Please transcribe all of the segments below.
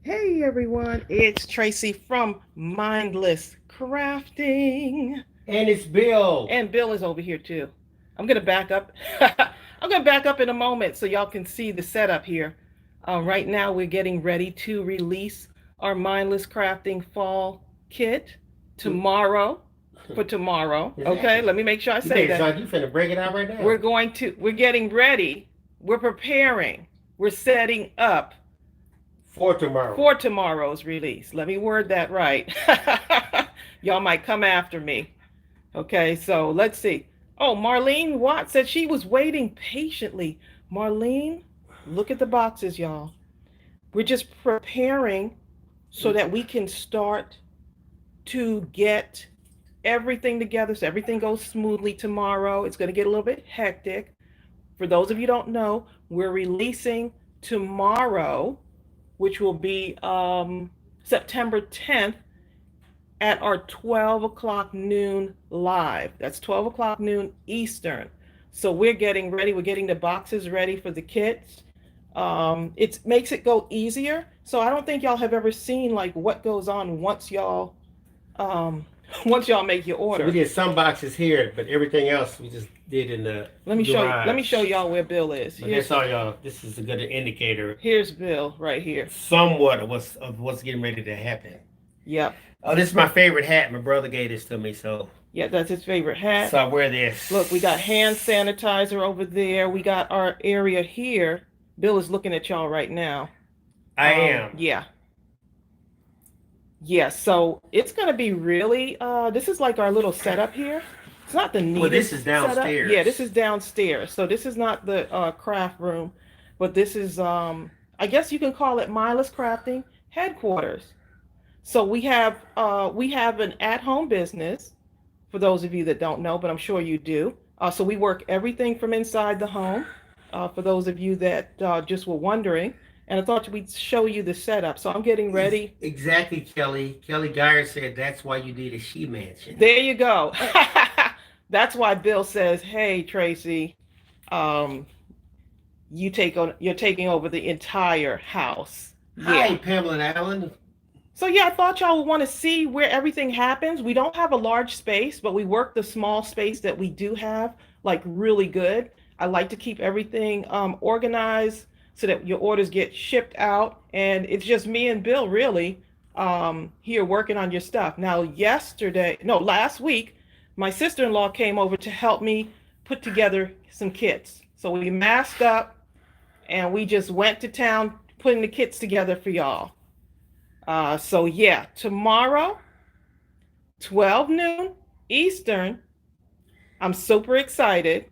Hey everyone, it's Tracey from Mindless Crafting. And it's Bill. And Bill is over here too. I'm gonna back up. I'm gonna back up in a moment so y'all can see the setup here. Right now we're getting ready to release our Mindless Crafting Fall Kit tomorrow. For tomorrow. Okay, Exactly. let me make sure I You say think it's that. like you finna break it out right now? We're getting ready. We're preparing. We're setting up For tomorrow. for tomorrow's release. Let me word that right. Y'all might come after me. Okay, so let's see. Oh, Marlene Watt said she was waiting patiently. Marlene, look at the boxes, y'all. We're just preparing so that we can start to get everything together so everything goes smoothly tomorrow. It's going to get a little bit hectic. For those of you who don't know, we're releasing tomorrow, which will be September 10th, at our 12 o'clock noon live. That's 12 o'clock noon Eastern. So we're getting ready. We're getting the boxes ready for the kits. It makes it go easier. So I don't think y'all have ever seen like what goes on um, once y'all make your So we order. did some boxes here, but everything else we just did in the Let me show you. Let me garage. show y'all where Bill is. But that's all y'all. This is a good indicator, Here's Bill right here. somewhat of what's getting ready to happen. Yep. Oh, this is my favorite hat. My brother gave this to me, so Yeah, that's his favorite hat. so I wear this. Look, we got hand sanitizer over there. We got our area here. Bill is looking at y'all right now. I am. Yeah. Yeah, so it's gonna be really this is like our little setup here. It's not the Well, this neatest is setup. Yeah, this downstairs. is downstairs. So this is not the craft room, but this is I guess you can call it Mindless Crafting headquarters. So we have an at-home business for those of you that don't know, but I'm sure you do. So we work everything from inside the home. For those of you that just were wondering, and I thought we'd show you the setup. So I'm getting ready. Exactly, Kelly. Kelly Geyer said that's why you need a she mansion. There you go. That's why Bill says, "Hey Tracey, um, you're taking over the entire house." Hi, Yeah. Pamela Allen. So yeah, I thought y'all would want to see where everything happens. We don't have a large space, but we work the small space that we do have like really good. I like to keep everything organized so that your orders get shipped out, and it's just me and Bill really here working on your stuff. Now, last week, my sister-in-law came over to help me put together some kits. So we masked up and we just went to town putting the kits together for y'all. So yeah, tomorrow, 12 noon Eastern. I'm super excited.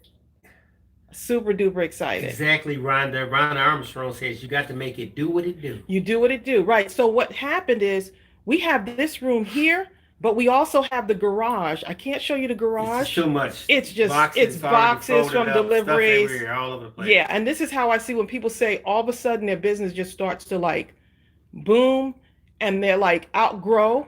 Super duper excited. Exactly, Rhonda. Rhonda Armstrong says you got to make it do what it do. You do what it do. Right. So what happened is we have this room here, but we also have the garage. I can't show you the It's just garage. too much. It's Boxes already boxes folded from up, stuff deliveries. everywhere, all over the place. Yeah, and this is how I see when people say all of a sudden their business just starts to like boom and they're like outgrow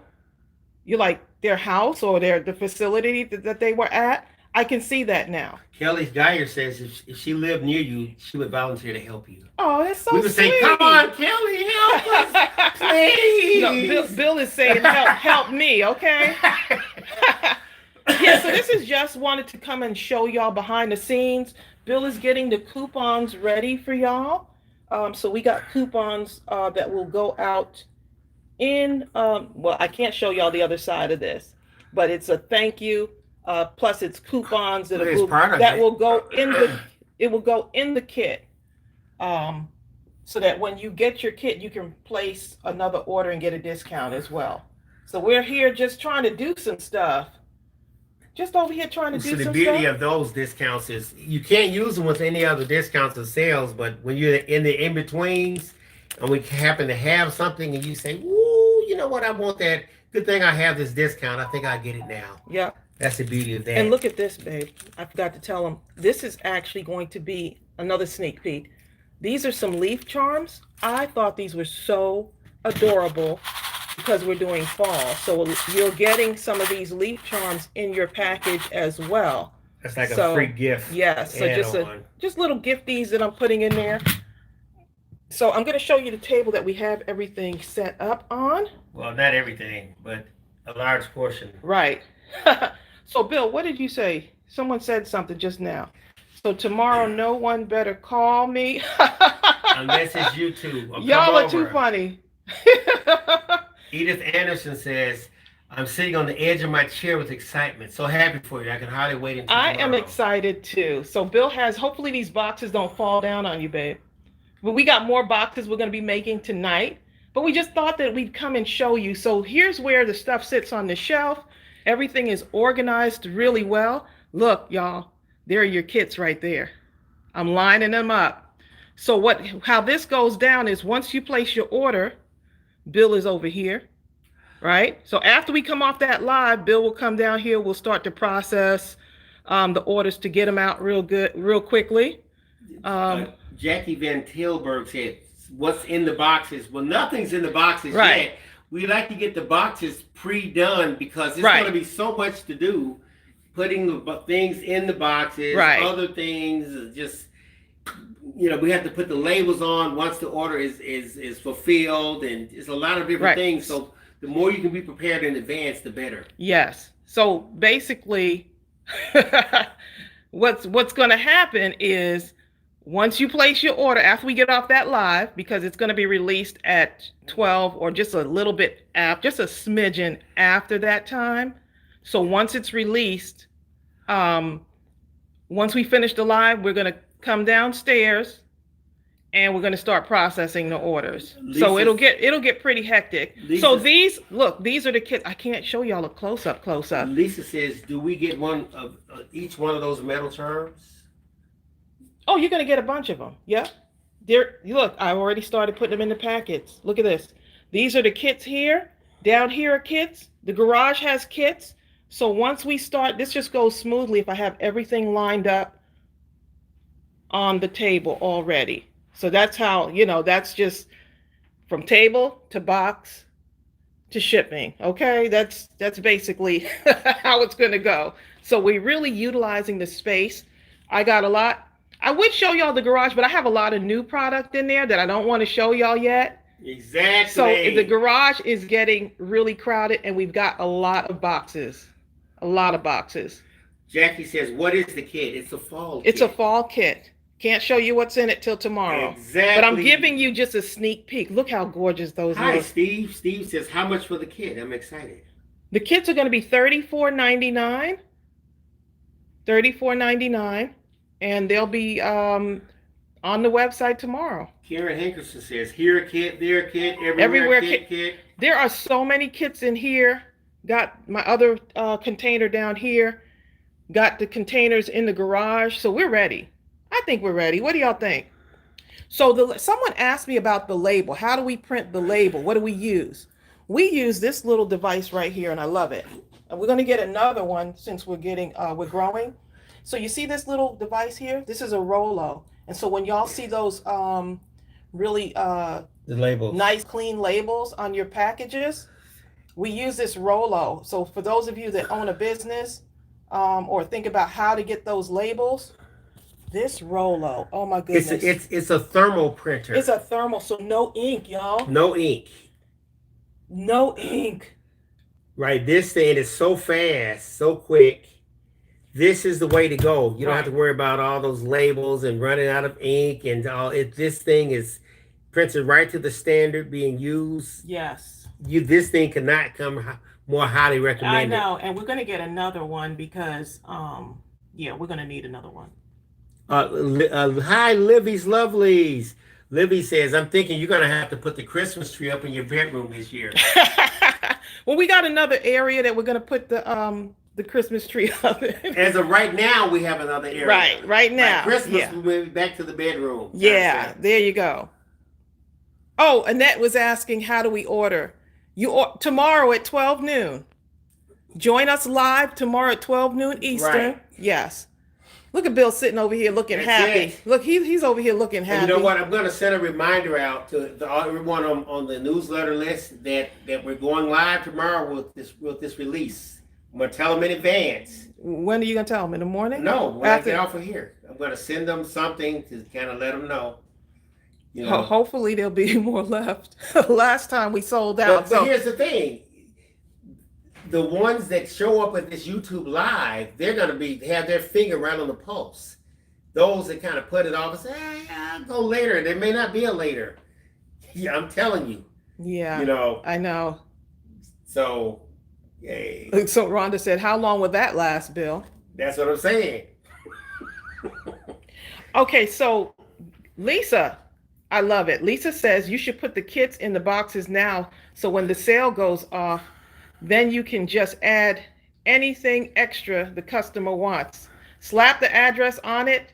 you like their house or the facility that they were at. I can see that now. Kelly Geyer says if she lived near you, she would volunteer to help you. Oh, that's so We would say, "Come sweet. on, Kelly, help us, No, please." Bill is saying help me, okay? Yeah, so this is just wanted to come and show y'all behind the scenes. Bill is getting the coupons ready for y'all. So we got coupons that will go out in well, I can't show y'all the other side of this, but it's a thank you. Plus it's coupons Well, it's part of that it. will go in the it will go in the kit. Um, so that when you get your kit, you can place another order and get a discount as well. So we're here just trying to do some stuff. Just over here trying to So do the some beauty stuff. of those discounts is you can't use them with any other discounts or sales, but when you're in the in betweens and we happen to have something and you say, "Woo, you know what? I want that. Good thing I have this discount. I think I'll get it now." Yeah. That's the beauty of And that. look at this, babe. I forgot to tell them. This is actually going to be another sneak peek. These are some leaf charms. I thought these were so adorable because we're doing fall. So you're getting some of these leaf charms in your package as well. That's like a free So gift yes, so add on. just little gifties that I'm putting in there. So I'm going to show you the table that we have everything set up on. Well, not everything, but a large portion. Right. So, Bill, what did you say? Someone said something just now. So tomorrow, no one better call me. Unless it's you two. Or Y'all come are too over. funny. Edith Anderson says, I'm sitting on the edge of my chair with excitement. So happy for you. I can hardly wait until I tomorrow. am excited too. So Bill has, hopefully these boxes don't fall down on you, babe. But we got more boxes we're going to be making tonight. But we just thought that we'd come and show you. So here's where the stuff sits on the shelf. Everything is organized really well. Look, y'all, there are your kits right there. I'm lining them up. So how this goes down is once you place your order, Bill is over here, right? So after we come off that live, Bill will come down here. We'll start to process the orders to get them out real quickly. Jackie Van Tilburg said, what's in the boxes? Well, nothing's in the boxes Right. yet. We like to get the boxes pre-done because there's Right. going to be so much to do. Putting the things in the boxes, Right. other things, just, we have to put the labels on once the order is fulfilled, and it's a lot of different Right. things. So the more you can be prepared in advance, the better. Yes. So basically, what's going to happen is once you place your order, after we get off that live, because it's going to be released at 12 or just a little bit after, just a smidgen after that time. So once it's released, once we finish the live, we're going to come downstairs and we're going to start processing the orders. So it'll get pretty hectic. So these are the kits. I can't show y'all a close up. Lisa says, do we get one of each one of those metal charms? Oh, you're going to get a bunch of them. Yep. Look, I already started putting them in the packets. Look at this. These are the kits here. Down here are kits. The garage has kits. So once we start, this just goes smoothly if I have everything lined up on the table already. So that's how, that's just from table to box to shipping. Okay, that's basically how it's going to go. So we're really utilizing the space. I got a lot. I would show y'all the garage, but I have a lot of new product in there that I don't want to show y'all yet. Exactly. So the garage is getting really crowded, and we've got a lot of boxes. A lot of boxes. Jackie says, what is the kit? It's a fall kit. It's a fall kit. Can't show you what's in it till tomorrow. Exactly. But I'm giving you just a sneak peek. Look how gorgeous those are. Hi, Steve. Steve says, how much for the kit? I'm excited. The kits are going to be $34.99. $34.99. And they'll be on the website tomorrow. Karen Hankerson says, here a kit, there a kit, everywhere kit. There are so many kits in here. Got my other container down here. Got the containers in the garage. So we're ready. I think we're ready. What do y'all think? So someone asked me about the label. How do we print the label? What do we use? We use this little device right here, and I love it. And we're going to get another one since we're growing. So you see this little device here? This is a Rolo. And so when y'all see those really the labels, nice, clean labels on your packages, we use this Rolo. So for those of you that own a business or think about how to get those labels, this Rolo, oh my goodness. It's a thermal printer. It's a thermal, so no ink, y'all. No ink. No ink. Right, this thing is so fast, so quick. This is the way to go. You don't have to worry about all those labels and running out of ink and all. This thing is printed right to the standard being used. Yes. This thing cannot come more highly recommended. I know, and we're going to get another one because, we're going to need another one. Hi, Livy's Lovelies. Livy says, I'm thinking you're going to have to put the Christmas tree up in your bedroom this year. Well, we got another area that we're going to put the Christmas tree up in. As of right now, we have another area. Right now. By Christmas, we'll be back to the bedroom. Yeah, there you go. Oh, Annette was asking, how do we order? Tomorrow at 12 noon. Join us live tomorrow at 12 noon Eastern. Right. Yes. Look at Bill sitting over here looking happy. Look, he's over here looking happy. And you know what? I'm going to send a reminder out to everyone on the newsletter list that we're going live tomorrow with this release. I'm going to tell them in advance. When are you going to tell them? In the morning? No, when I get off of here. I'm going to send them something to kind of let them know. You know. Hopefully there'll be more left. Last time we sold out. But here's the thing. The ones that show up at this YouTube live, they're gonna have their finger right on the pulse. Those that kind of put it off and say, hey, I'll go later. There may not be a later. Yeah, I'm telling you. Yeah. You know. I know. So, yay. So Rhonda said, how long would that last, Bill? That's what I'm saying. Okay, so Lisa, I love it. Lisa says you should put the kits in the boxes now, so when the sale goes off, then you can just add anything extra the customer wants. Slap the address on it.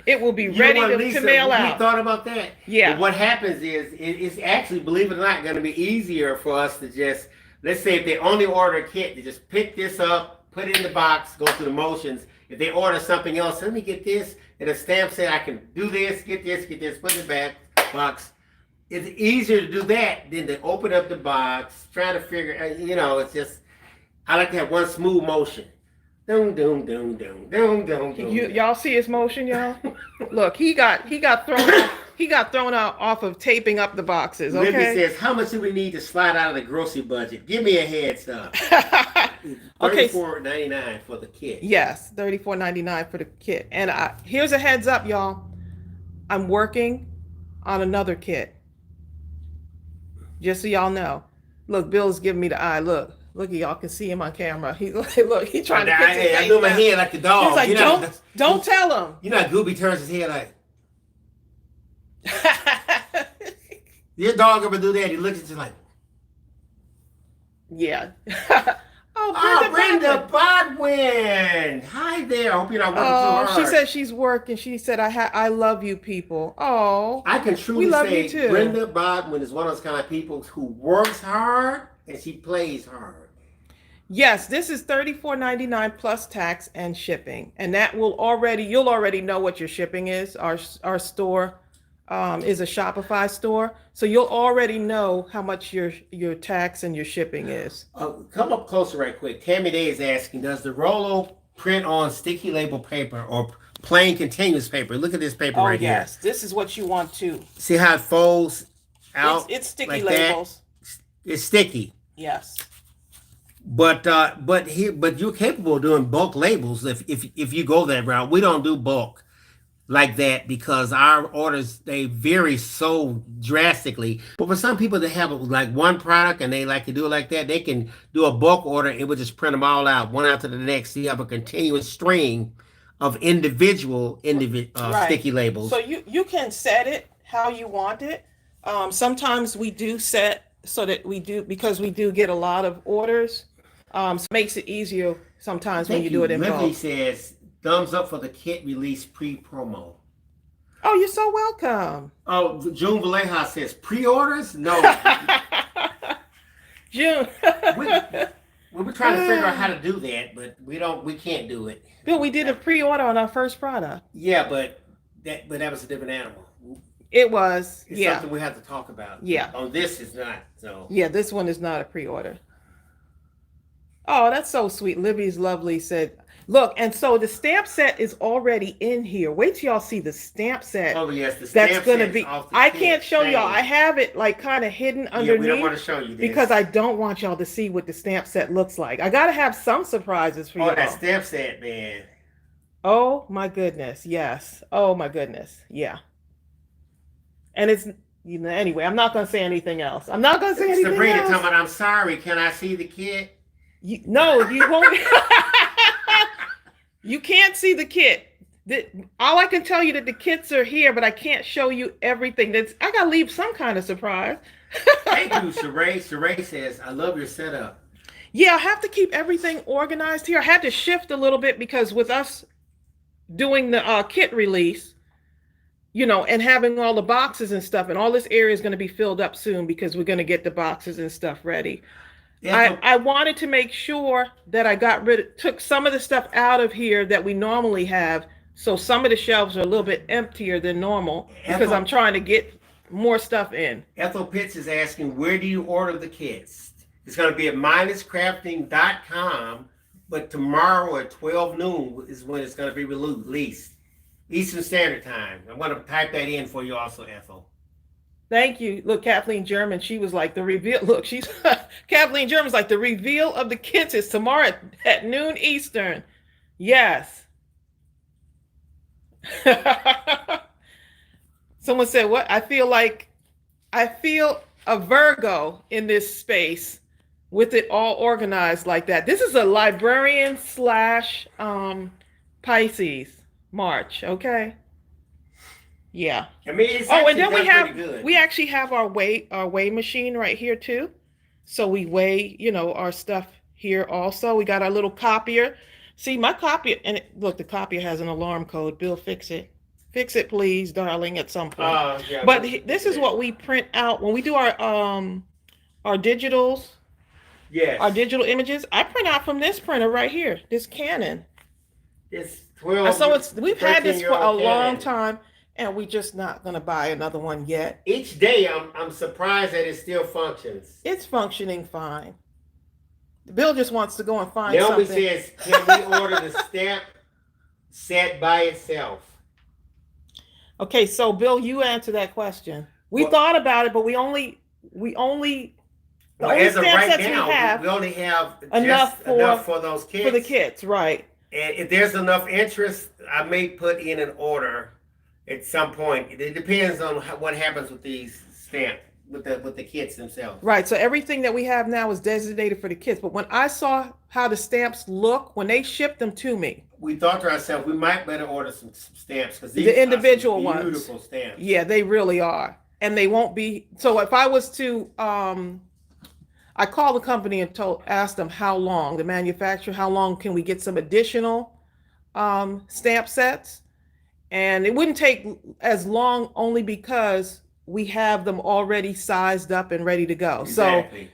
It will be ready to mail out. You thought about that? Yeah. But what happens is it's actually, believe it or not, going to be easier for us to just, let's say if they only order a kit, to just pick this up, put it in the box, go through the motions. If they order something else, let me get this, and a stamp said I can do this, get this, put it in the box. It's easier to do that than to open up the box, try to figure, you know, it's just, I like to have one smooth motion. Doom, doom, doom, doom, doom, doom, doom. Y'all see his motion, y'all? Look, he got thrown out off of taping up the boxes. Okay. Libby says, "How much do we need to slide out of the grocery budget? Give me a heads up." Okay. $34.99 for the kit. Yes, $34.99 for the kit. And here's a heads up, y'all. I'm working on another kit. Just so y'all know. Look, Bill's giving me the eye. Look, y'all can see him on camera. He trying to put his I do my head like a dog. He's like, don't tell him. You know how Gooby turns his head like. Your dog ever do that? He looks at you like. Yeah. Brenda Bodwin. Hi there. I hope you're not working too hard. She said she's working. She said, I love you people. Oh, I can truly love say you too. Brenda Bodwin is one of those kind of people who works hard and she plays hard. Yes, this is $34.99 plus tax and shipping. And that you'll already know what your shipping is. Our store is a Shopify store. So you'll already know how much your tax and your shipping is. Come up closer right quick. Tammy Day is asking, does the Rolo print on sticky label paper or plain continuous paper? Look at this paper right here. Yes, this is what you want too. See how it folds out? It's sticky like labels. That? It's sticky. Yes. But you're capable of doing bulk labels if you go that route. We don't do bulk like that because our orders, they vary so drastically. But for some people that have like one product and they like to do it like that, they can do a bulk order and we'll just print them all out one after the next. So you have a continuous string of individual right. sticky labels. So you can set it how you want it. Sometimes we do set so that because we do get a lot of orders. So it makes it easier sometimes when you do it in bulk. Livy says, thumbs up for the kit release pre-promo. Oh, you're so welcome. Oh, June Valeja says, pre-orders? No. June. we were trying to figure out how to do that, but we can't do it. Bill, we did a pre-order on our first product. Yeah, but that was a different animal. It was. It's yeah. something we have to talk about. Yeah. On this is not. So. Yeah, this one is not a pre-order. Oh, that's so sweet. Libby's lovely said, look, and so the stamp set is already in here. Wait till y'all see the stamp set. Oh, yes, the stamp set. That's going to be, I can't show y'all. I have it like kind of hidden underneath. We don't want to show you this. Because I don't want y'all to see what the stamp set looks like. I got to have some surprises for y'all. Oh, that stamp set, man. Oh, my goodness. Yes. Oh, my goodness. Yeah. And it's, anyway, I'm not going to say anything else. Sabrina talking about, I'm sorry, can I see the kit? No, you won't. You can't see the kit. All I can tell you that the kits are here, but I can't show you everything. I got to leave some kind of surprise. Thank you, Sheree. Sheree says, I love your setup. Yeah, I have to keep everything organized here. I had to shift a little bit because with us doing the kit release, and having all the boxes and stuff, and all this area is going to be filled up soon because we're going to get the boxes and stuff ready. Yeah. I wanted to make sure that I took some of the stuff out of here that we normally have. So some of the shelves are a little bit emptier than normal because I'm trying to get more stuff in. Ethel Pitts is asking, where do you order the kits? It's going to be at mindlesscrafting.com, but tomorrow at 12 noon is when it's going to be released. Eastern Standard Time. I'm going to type that in for you also, Ethel. Thank you. Look, Kathleen German, she was like the reveal. Look, she's Kathleen German's like the reveal of the kits is tomorrow at noon Eastern. Yes. Someone said, what? I feel a Virgo in this space with it all organized like that. This is a librarian slash Pisces March, okay? Yeah. I mean, it's and then we actually have our weigh machine right here too. So we weigh, our stuff here also. We got our little copier. See, my copier, and look, the copier has an alarm code. Bill, fix it. Fix it, please, darling, at some point. Yeah, but this is what we print out when we do our digitals. Yes. Our digital images. I print out from this printer right here, this Canon. It's 12. So we've had this for a long time, and we're just not gonna buy another one yet. Each day, I'm surprised that it still functions. It's functioning fine. Bill just wants to go and find Naomi something. says, can we order the stamp set by itself? Okay, so Bill, you answer that question. We thought about it, but we only the only as of stamp right sets now, we only have enough for those kits. For the kits, right. And if there's enough interest, I may put in an order at some point. It depends on what happens with these stamps, with the kits themselves. Right, so everything that we have now is designated for the kits. But when I saw how the stamps look, when they shipped them to me, we thought to ourselves, we might better order some stamps because these the individual are some ones. Beautiful stamps. Yeah, they really are. And they won't be, so if I was to, I called the company and asked them how long, the manufacturer, how long can we get some additional stamp sets? And it wouldn't take as long only because we have them already sized up and ready to go. Exactly. So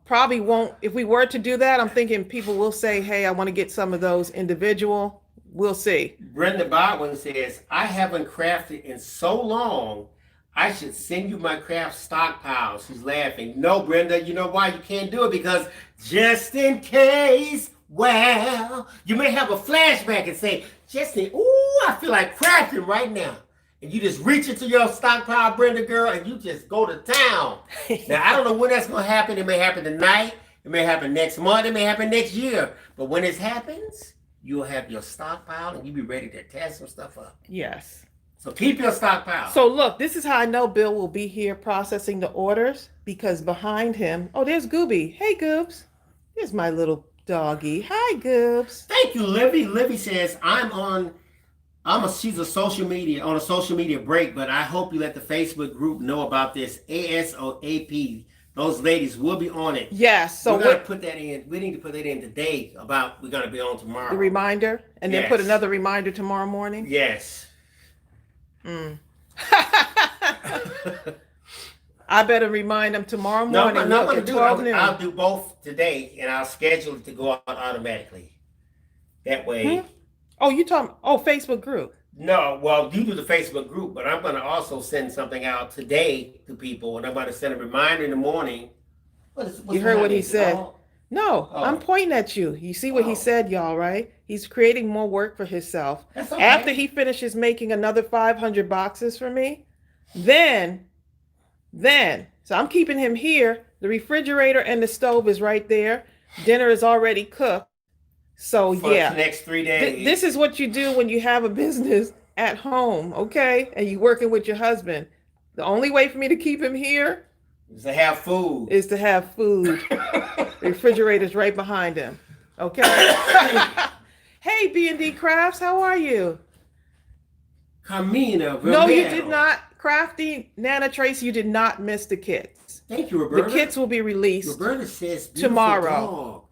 probably won't, if we were to do that, I'm thinking people will say, hey, I want to get some of those individual. We'll see. Brenda Bodwin says, I haven't crafted in so long. I should send you my craft stockpile. She's laughing. No, Brenda, you know why you can't do it? Because just in case, well, you may have a flashback and say, ooh, I feel like crafting right now. And you just reach into your stockpile, Brenda girl, and you just go to town. Now, I don't know when that's going to happen. It may happen tonight. It may happen next month. It may happen next year. But when it happens, you'll have your stockpile and you'll be ready to tear some stuff up. Yes. So keep your stockpile. So look, this is how I know Bill will be here processing the orders, because behind him, oh, there's Gooby. Hey, Goobs. Here's my little doggy. Hi, Goobs. Thank you, Livy. Livy says, she's on a social media break, but I hope you let the Facebook group know about this ASOAP. Those ladies will be on it. Yes. So we're going to put that in. We need to put that in today about we're going to be on tomorrow. The reminder, and then put another reminder tomorrow morning. Yes. I better remind them tomorrow morning. No, I'll do both today, and I'll schedule it to go out automatically. That way. Oh, you talking? Oh, Facebook group. No, well, you do the Facebook group, but I'm going to also send something out today to people, and I'm going to send a reminder in the morning. You heard what he said? No, I'm pointing at you. You see what he said, y'all, right? He's creating more work for himself. That's okay. After he finishes making another 500 boxes for me, then, so I'm keeping him here. The refrigerator and the stove is right there. Dinner is already cooked. So for the next 3 days. This is what you do when you have a business at home, okay? And you're working with your husband. The only way for me to keep him here is to have food. The refrigerator's right behind him. Okay. Hey, B&D Crafts, how are you? Carmina. No, you did not. Crafty Nana Tracey, you did not miss the kits. Thank you, Roberta. The kits will be released Roberta says tomorrow. Dog.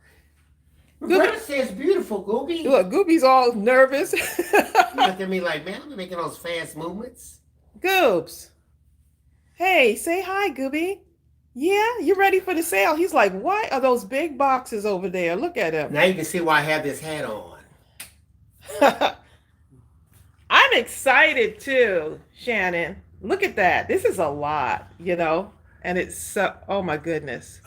Roberta says beautiful, Gooby. Look, Gooby's all nervous. He looked at me like, man, I'm making those fast movements. Goobs. Hey, say hi, Gooby. Yeah, you ready for the sale? He's like, what are those big boxes over there? Look at him. Now you can see why I have this hat on. I'm excited too, Shannon. Look at that. This is a lot, and it's so, oh my goodness.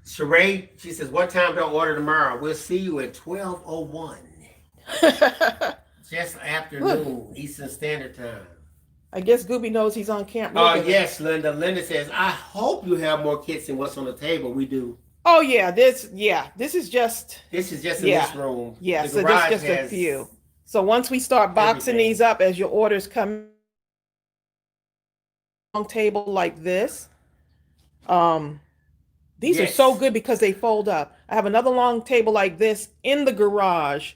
Sheree, she says, what time do I order tomorrow? We'll see you at 12:01. Just Look, afternoon, Eastern Standard Time. I guess Gooby knows he's on camp. Look at it. Yes, Linda. Linda says, I hope you have more kits than what's on the table. We do. Oh yeah, this is just This is just in yeah. this room. Yeah, The so this garage just a has few. So once we start boxing everything. these up as your orders come on table like this, these are so Yes. good because they fold up. I have another long table like this in the garage,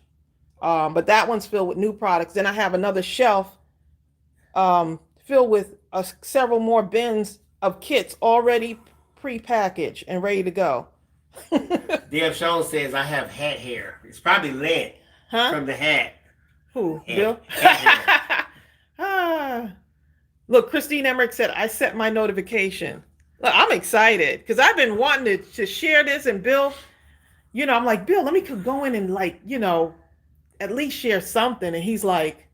but that one's filled with new products. Then I have another shelf filled with several more bins of kits already pre-packaged and ready to go. Deb Sean says, I have hat hair. It's probably lint Huh? from the hat. Who? Hat- Bill? hat hair. Ah. Look, Christine Emmerich said, I set my notification. Look, I'm excited because I've been wanting to share this. And Bill, I'm like, Bill, let me go in and at least share something. And he's like,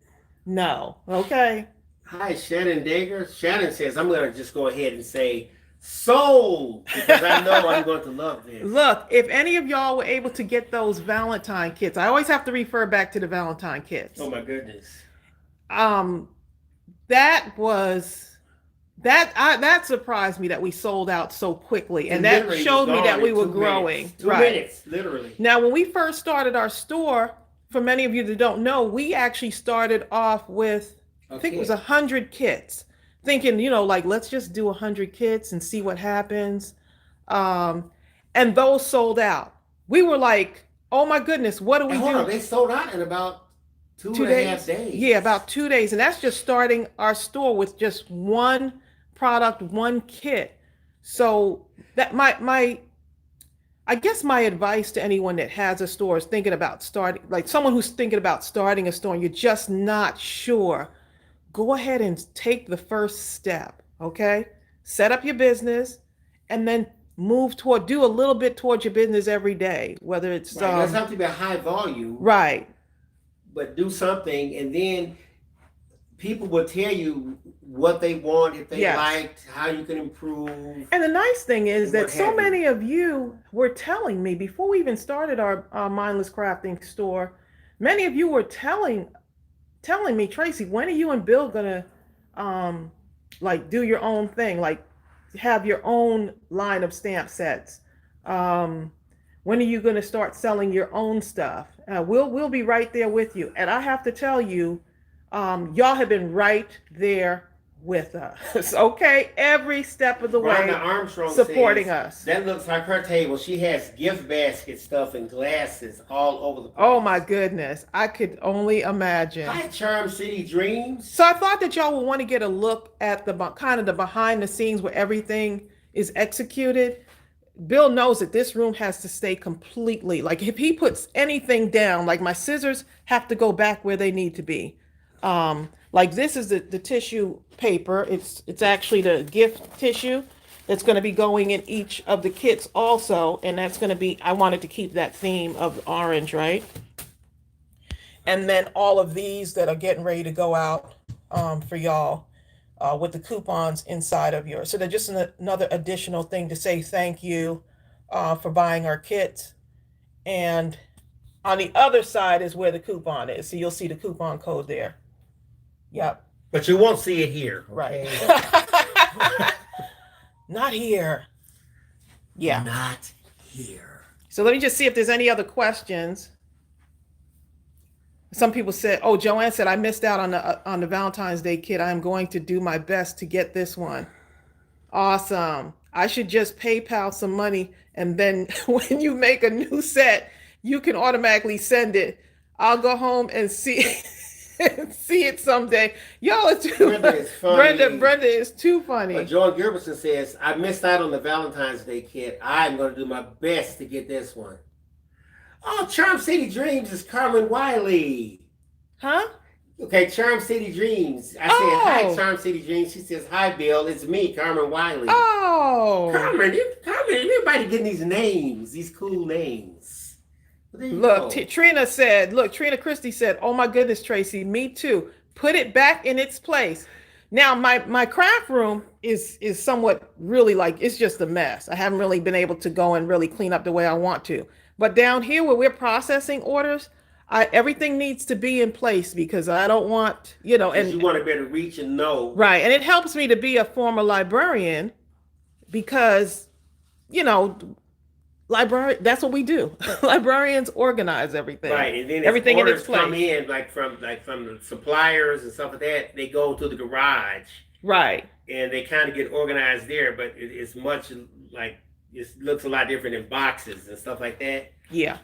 no. Okay. Hi, Shannon Dager. Shannon says, I'm going to just go ahead and say, sold, because I know I'm going to love this. Look, if any of y'all were able to get those Valentine kits, I always have to refer back to the Valentine kits. Oh, my goodness. That surprised me that we sold out so quickly, and It that literally showed was me that gone we in were 2 growing. minutes. 2 Right. minutes, literally. Now, when we first started our store, for many of you that don't know, we actually started off with, I think it was 100 kits, thinking, let's just do 100 kits and see what happens. And those sold out. We were like, oh my goodness, what do we And hold do? on, they sold out in about 2 2 and a days. half days. Yeah, about 2 days. And that's just starting our store with just one product, one kit. So that I guess my advice to anyone that has a store is thinking about starting, like someone who's thinking about starting a store and you're just not sure, go ahead and take the first step, okay? Set up your business and then do a little bit towards your business every day, whether it's Right. It doesn't have to be a high volume, right. but do something, and then people will tell you what they want, if they Yes. liked, how you can improve. And the nice thing is that What so have you. many of you were telling me before we even started our Mindless Crafting store, many of you were telling me, Tracey, when are you and Bill gonna do your own thing, like have your own line of stamp sets? When are you gonna start selling your own stuff? We'll be right there with you. And I have to tell you, y'all have been right there with us, okay? Every step of the way, Rhonda Armstrong supporting says, us. That looks like her table. She has gift basket stuff and glasses all over the place. Oh my goodness, I could only imagine. Hi, Charm City Dreams. So I thought that y'all would want to get a look at the kind of the behind the scenes where everything is executed. Bill knows that this room has to stay completely, like if he puts anything down, like my scissors have to go back where they need to be. Like this is the tissue paper. It's actually the gift tissue that's going to be going in each of the kits also. And that's going to be, I wanted to keep that theme of orange, right? And then all of these that are getting ready to go out for y'all with the coupons inside of yours. So they're just another additional thing to say thank you for buying our kits. And on the other side is where the coupon is. So you'll see the coupon code there. Yep. But you won't see it here. Right. Okay? Not here. Yeah. Not here. So let me just see if there's any other questions. Some people said, oh, Joanne said, I missed out on the Valentine's Day kit. I'm going to do my best to get this one. Awesome. I should just PayPal some money. And then when you make a new set, you can automatically send it. I'll go home and see it someday. Y'all are too Brenda is funny. Brenda is too funny. But Joan Gilbertson says, I missed out on the Valentine's Day kit. I'm going to do my best to get this one. Oh, Charm City Dreams is Carmen Wiley. Huh? Okay, Charm City Dreams. I said, hi, Charm City Dreams. She says, hi, Bill. It's me, Carmen Wiley. Oh. Carmen, everybody getting these names, these cool names. Look, Trina Christie said, oh my goodness, Tracey, me too. Put it back in its place. Now, my craft room is somewhat really it's just a mess. I haven't really been able to go and really clean up the way I want to. But down here where we're processing orders, Everything needs to be in place because I don't want, Because you and want to better reach and know. right. And it helps me to be a former librarian because, you know, that's what we do. Librarians organize everything. Right, and then as Everything in its orders place. come in, like from the suppliers and stuff like that, they go to the garage. Right. And they kind of get organized there, but it's much like it looks a lot different in boxes and stuff like that. Yeah.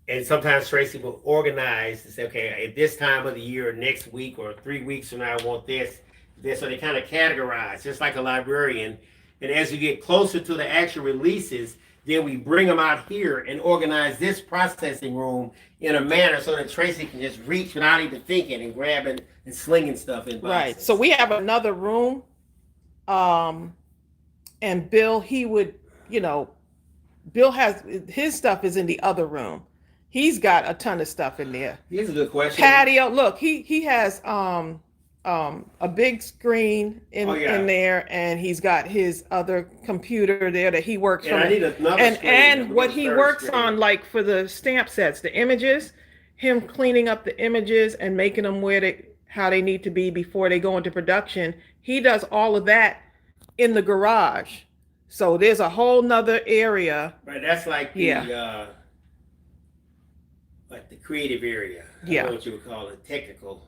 And sometimes Tracey will organize and say, okay, at this time of the year, next week or 3 weeks from now, I want this. So they kind of categorize, just like a librarian. And as you get closer to the actual releases, then we bring them out here and organize this processing room in a manner so that Tracey can just reach without even thinking and grabbing and slinging stuff in boxes. Right. So we have another room. And Bill, he would, Bill has his stuff is in the other room. He's got a ton of stuff in there. Here's a good question. Patio. Look, he has a big screen in there, and he's got his other computer there that he works and from. I need another and what he works on, like for the stamp sets, the images, him cleaning up the images and making them how they need to be before they go into production. He does all of that in the garage. So there's a whole nother area. Right, that's like the like the creative area. I don't know what you would call it, technical.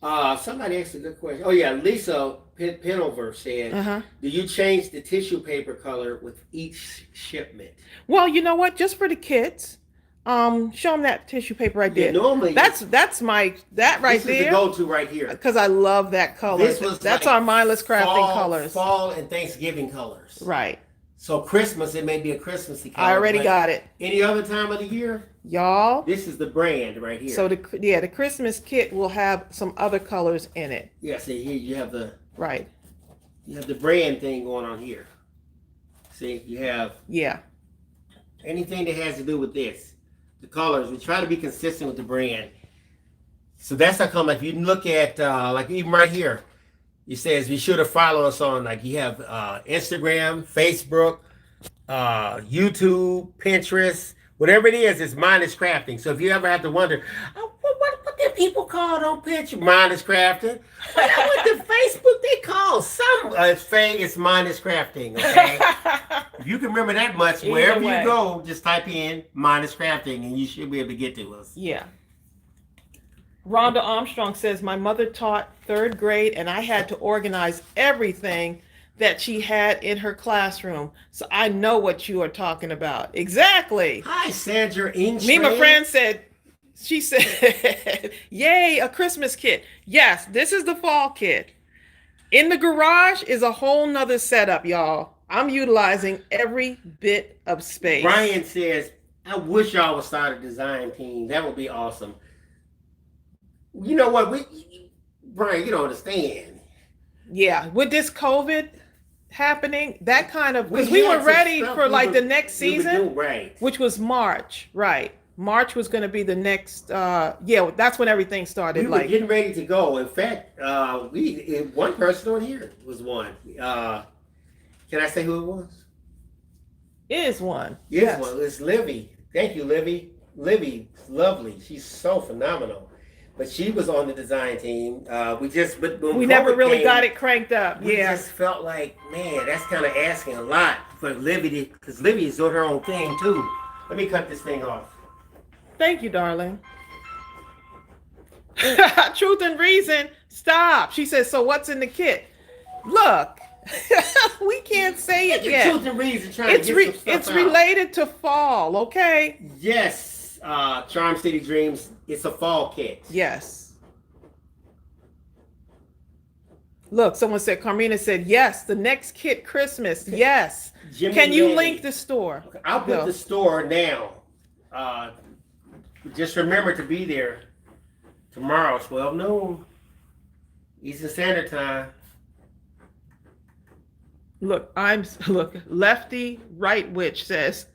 Somebody asked a good question. Oh yeah, Lisa Pinover said, do you change the tissue paper color with each shipment? Well, you know what? Just for the kids. Show them that tissue paper right there. Normally that's right there. This is the go-to right here. Because I love that color. That's our Mindless Crafting colors. Fall and Thanksgiving colors. Right. So Christmas, it may be a Christmassy color. I already got it. Any other time of the year? Y'all. This is the brand right here. So the Christmas kit will have some other colors in it. Yeah, see here you have the right. You have the brand thing going on here. See, you have anything that has to do with this. The colors, we try to be consistent with the brand. So that's how come, like, if you look at, like, even right here, it says be sure to follow us on, like, you have Instagram, Facebook, YouTube, Pinterest, whatever it is, it's Mindless Crafting. So if you ever have to wonder, what do people call on Pinterest? Mindless Crafting. What the Facebook they call it's Mindless Crafting, okay? If you can remember that much, wherever you go, just type in Mindless Crafting and you should be able to get to us. Yeah. Rhonda Armstrong says, my mother taught 3rd grade and I had to organize everything that she had in her classroom. So I know what you are talking about. Exactly. Hi, Sandra Inch. Me, my friend she said, yay, a Christmas kit. Yes, this is the fall kit. In the garage is a whole nother setup, y'all. I'm utilizing every bit of space. Brian says, I wish y'all would start a design team. That would be awesome. You know what? Brian, you don't understand. Yeah, with this COVID happening, that kind of, because we were ready for like the next season, which was March, right? March was going to be the next, that's when everything started. We were getting ready to go. In fact, one person on here was one. Can I say who it was? Is one. Yes. Well, it's Livy. Thank you, Livy. Livy's lovely. She's so phenomenal. But she was on the design team. We never really got it cranked up. We just felt like, man, that's kind of asking a lot for Livy, because Livy is doing her own thing too. Let me cut this thing off. Thank you, darling. Truth and reason. Stop. She says, so what's in the kit? Look, we can't say it yet. Truth and reason. It's related to fall, okay? Yes. Charm City Dreams. It's a fall kit. Yes. Look, someone said, Carmina said, yes, the next kit Christmas. Yes. Can you link the store? Okay, I'll put the store now. Just remember to be there tomorrow, 12 noon, Eastern Standard Time. Look, Lefty Right Witch says,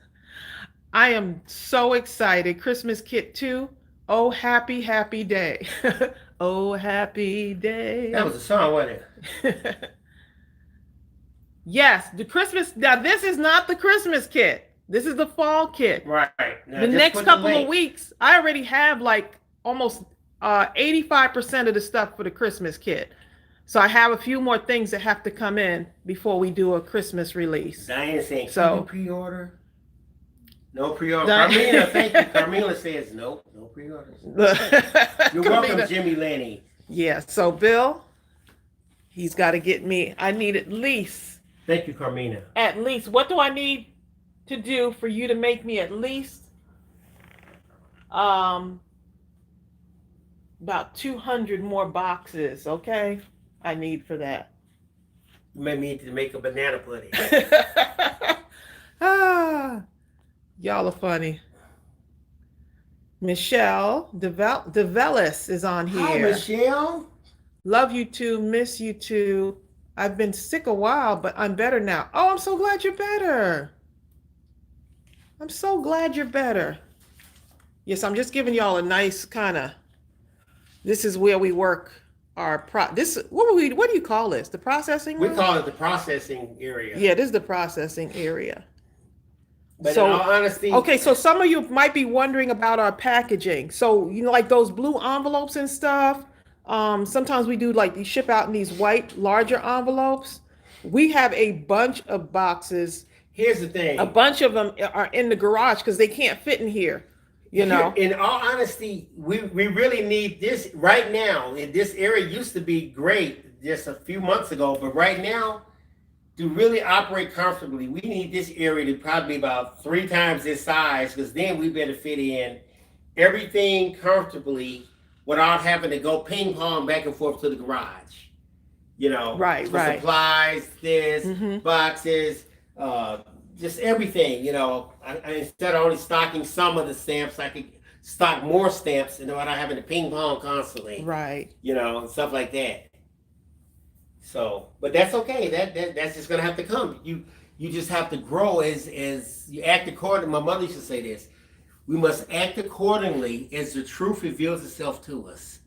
I am so excited. Christmas kit 2. Oh, happy, happy day. Oh, happy day. That was a song, wasn't it? Yes, the Christmas. Now, this is not the Christmas kit. This is the fall kit. Right. Now The just next put the couple of link. weeks, I already have like almost 85% of the stuff for the Christmas kit. So I have a few more things that have to come in before we do a Christmas release. Diane saying, can So you pre-order? No pre-order. Di- Carmina, thank you. Carmina says, nope, no pre-orders. You're welcome, Carmina. Jimmy Lanny. Yeah, so Bill, he's got to get me. I need Thank you, Carmina. what do I need to do for you to make me at least about 200 more boxes, okay? I need for that. You may need to make a banana pudding. Ah, y'all are funny. Michelle DeVellis is on here. Hi, Michelle. Love you too, miss you too. I've been sick a while, but I'm better now. Oh, I'm so glad you're better. I'm so glad you're better. Yes, I'm just giving y'all a nice kind of, this is where we work our what do you call this? The processing We room? call it the processing area. Yeah, this is the processing area. But So, in all honesty, okay, so some of you might be wondering about our packaging. So, like those blue envelopes and stuff. Sometimes we do like these ship out in these white, larger envelopes. We have a bunch of boxes. here's the thing. A bunch of them are in the garage because they can't fit in here. In all honesty, we really need this right now. And this area used to be great just a few months ago, but right now, to really operate comfortably, we need this area to probably be about 3 times this size, because then we better fit in everything comfortably without having to go ping pong back and forth to the garage. Right. Supplies, Mm-hmm. boxes, just everything. I instead of only stocking some of the stamps, I could stock more stamps, without having to ping pong constantly. Right. And stuff like that. So, but that's okay. That's just gonna have to come. You just have to grow as you act accordingly. My mother used to say this: we must act accordingly as the truth reveals itself to us.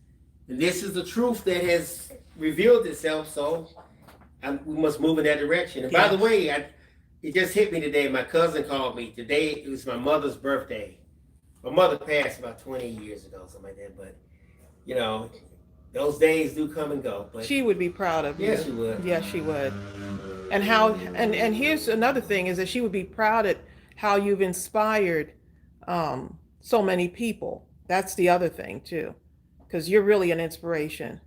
And this is the truth that has revealed itself. So, we must move in that direction. And by the way, it just hit me today. My cousin called me today. It was my mother's birthday. My mother passed about 20 years ago, something like that. But those days do come and go. But She would be proud of you. yes, she would. Yes, she would. And here's another thing is that she would be proud at how you've inspired so many people. That's the other thing too, because you're really an inspiration.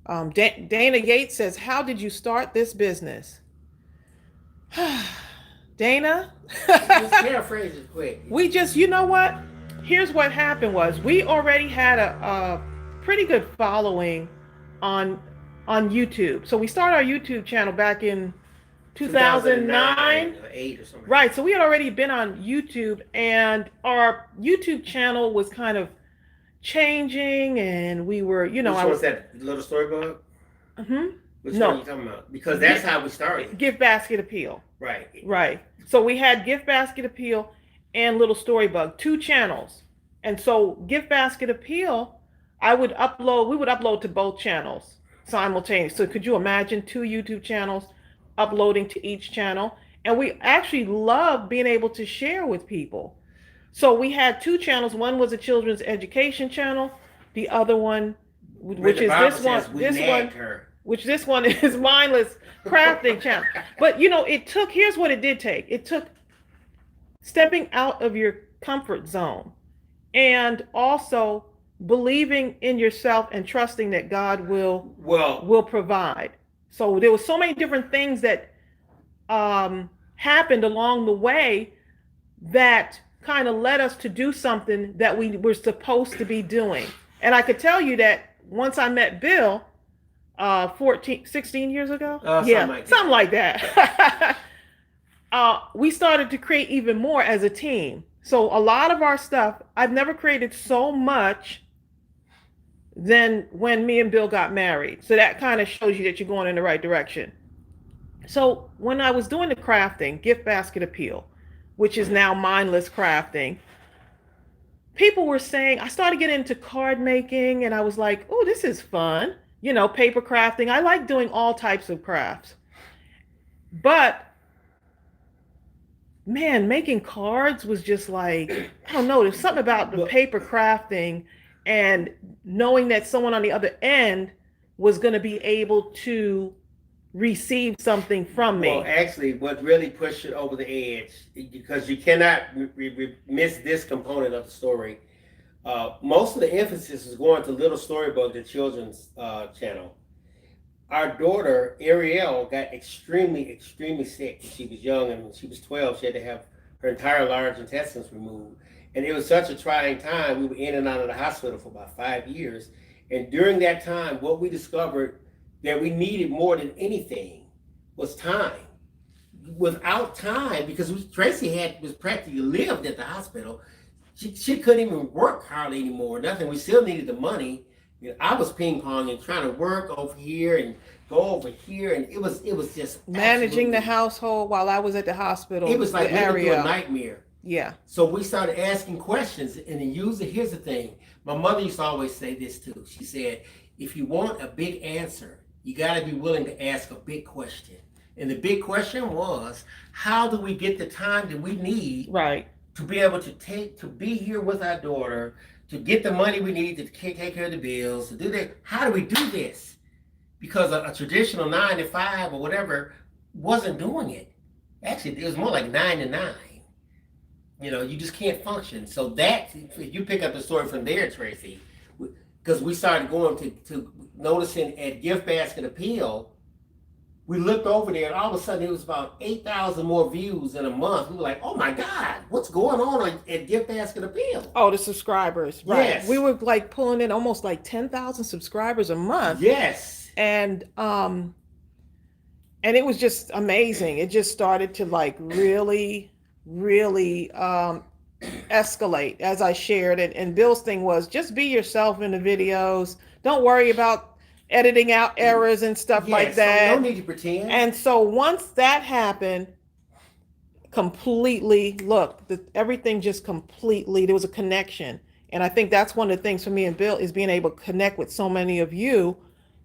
Dana Yates says, how did you start this business? Dana? Just paraphrase it quick. We just, you know what? Here's what happened was we already had a pretty good following on YouTube. So we started our YouTube channel back in 2009 or 8 or something. Right. So we had already been on YouTube, and our YouTube channel was kind of changing, and we were, Which one was that? Little Storybook? Which No. one are you talking about? Because that's how we started. Gift Basket Appeal. Right. Right. So we had Gift Basket Appeal and Little Storybug, 2 channels. And so Gift Basket Appeal, we would upload to both channels simultaneously. So could you imagine 2 YouTube channels uploading to each channel? And we actually loved being able to share with people. So we had 2 channels. One was a children's education channel. The other one, which is this one is Mindless Crafting channel. But here's what it did take. It took stepping out of your comfort zone and also believing in yourself and trusting that God will provide. So there were so many different things that happened along the way that kind of led us to do something that we were supposed to be doing. And I could tell you that once I met Bill 16 years ago, something like that. We started to create even more as a team. So a lot of our stuff, I've never created so much than when me and Bill got married. So that kind of shows you that you're going in the right direction. So when I was doing the crafting, Gift Basket Appeal, which is now Mindless Crafting, people were saying, I started getting into card making, and I was like, oh, this is fun. Paper crafting. I like doing all types of crafts. But man, making cards was just like, I don't know, there's something about the Well, paper crafting and knowing that someone on the other end was going to be able to receive something from well, me. actually, what really pushed it over the edge, because you cannot miss this component of the story. Most of the emphasis is going to Little Storybook, the children's channel. Our daughter Ariel got extremely sick when she was young, and when she was 12, she had to have her entire large intestines removed. And it was such a trying time. We were in and out of the hospital for about 5 years. And during that time, what we discovered that we needed more than anything was time. Without time, because Tracey was practically lived at the hospital, she couldn't even work hardly anymore. Nothing. We still needed the money. You know, I was ping ponging, trying to work over here and go over here, and it was just Managing the household while I was at the hospital. It was like living through a nightmare. Yeah. So we started asking questions, and then here's the thing. My mother used to always say this too. She said, if you want a big answer, you got to be willing to ask a big question. And the big question was, how do we get the time that we need Right. to be able to be here with our daughter, to get the money we need to take care of the bills, to do that? How do we do this? Because a traditional 9 to 5 or whatever wasn't doing it. Actually, it was more like 9 to 9. You know, you just can't function. So that, you pick up the story from there, Tracey, because we started going to noticing at Gift Basket Appeal. We looked over there, and all of a sudden it was about 8,000 more views in a month. We were like, oh my God, what's going on at Gift Basket Appeal? Oh, the subscribers. Right. Yes. We were like pulling in almost like 10,000 subscribers a month. Yes. And it was just amazing. It just started to like really escalate, as I shared it. And Bill's thing was just be yourself in the videos. Don't worry about editing out errors and stuff like that. So no need to pretend. And so once that happened, completely, everything just completely, there was a connection. And I think that's one of the things for me and Bill is being able to connect with so many of you.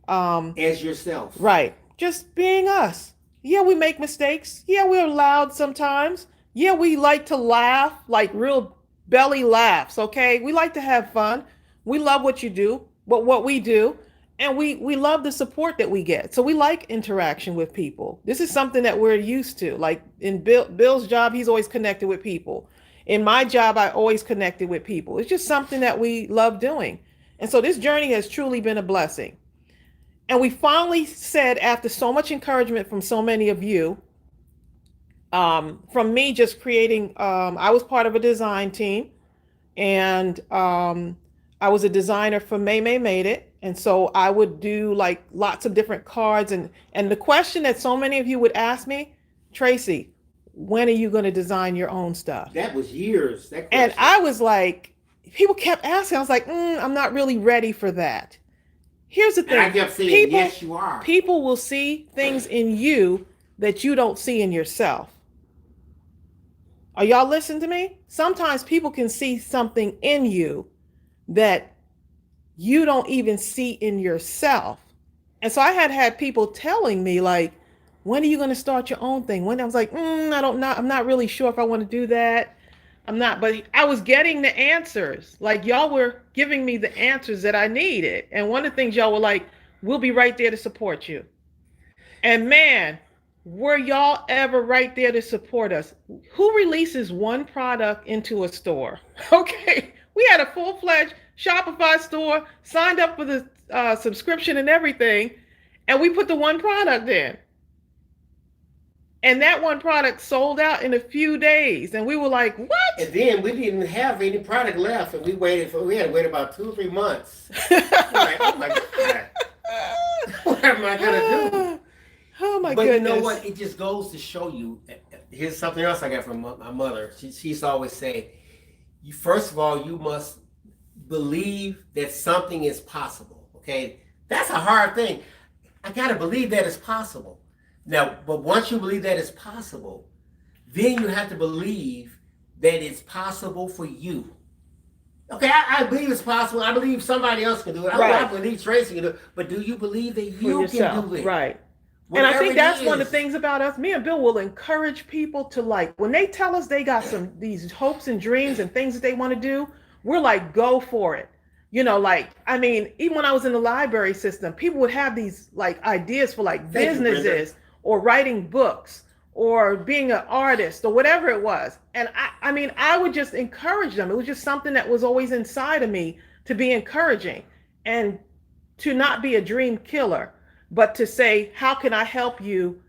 As yourself. Right. Just being us. Yeah, we make mistakes. Yeah, we're loud sometimes. Yeah, we like to laugh, like real belly laughs, okay? We like to have fun. We love what you do, what we do. And we love the support that we get. So we like interaction with people. This is something that we're used to. Like in Bill's job, he's always connected with people. In my job, I always connected with people. It's just something that we love doing. And so this journey has truly been a blessing. And we finally said, after so much encouragement from so many of you, from me just creating, I was part of a design team, and I was a designer for May Made It. And so I would do like lots of different cards. And the question that so many of you would ask me, Tracey, when are you going to design your own stuff? That was years. And I was like, people kept asking. I was like, I'm not really ready for that. Here's the thing. And I kept saying, yes, you are. People will see things in you that you don't see in yourself. Are y'all listening to me? Sometimes people can see something in you that you don't even see in yourself. And so I had people telling me like, when are you going to start your own thing? When I was like, I'm not really sure if I want to do that. I'm not, but I was getting the answers. Like y'all were giving me the answers that I needed. And one of the things y'all were like, we'll be right there to support you. And man, were y'all ever right there to support us? Who releases one product into a store? Okay. We had a full-fledged Shopify store, signed up for the subscription and everything, and we put the one product in. And that one product sold out in a few days. And we were like, what? And then we didn't have any product left, and we had to wait about 2 or 3 months. Like, oh my God. What am I going to do? Oh my goodness. But you know what? It just goes to show you. Here's something else I got from my mother. She used to always say, first of all, you must believe that something is possible. Okay? That's a hard thing. I got to believe that it's possible. Now, but once you believe that it's possible, then you have to believe that it's possible for you. Okay, I believe it's possible. I believe somebody else can do it. I believe Tracey can do it. But do you believe that you can do it? Right. And I Whatever think it that's one of the is. things about us. Me and Bill will encourage people to, like, when they tell us they got these hopes and dreams and things that they want to do, we're like, go for it. Like, I mean, even when I was in the library system, people would have these like ideas for like Thank you, Brenda. businesses or writing books or being an artist or whatever it was. And I mean, I would just encourage them. It was just something that was always inside of me to be encouraging and to not be a dream killer, but to say, how can I help you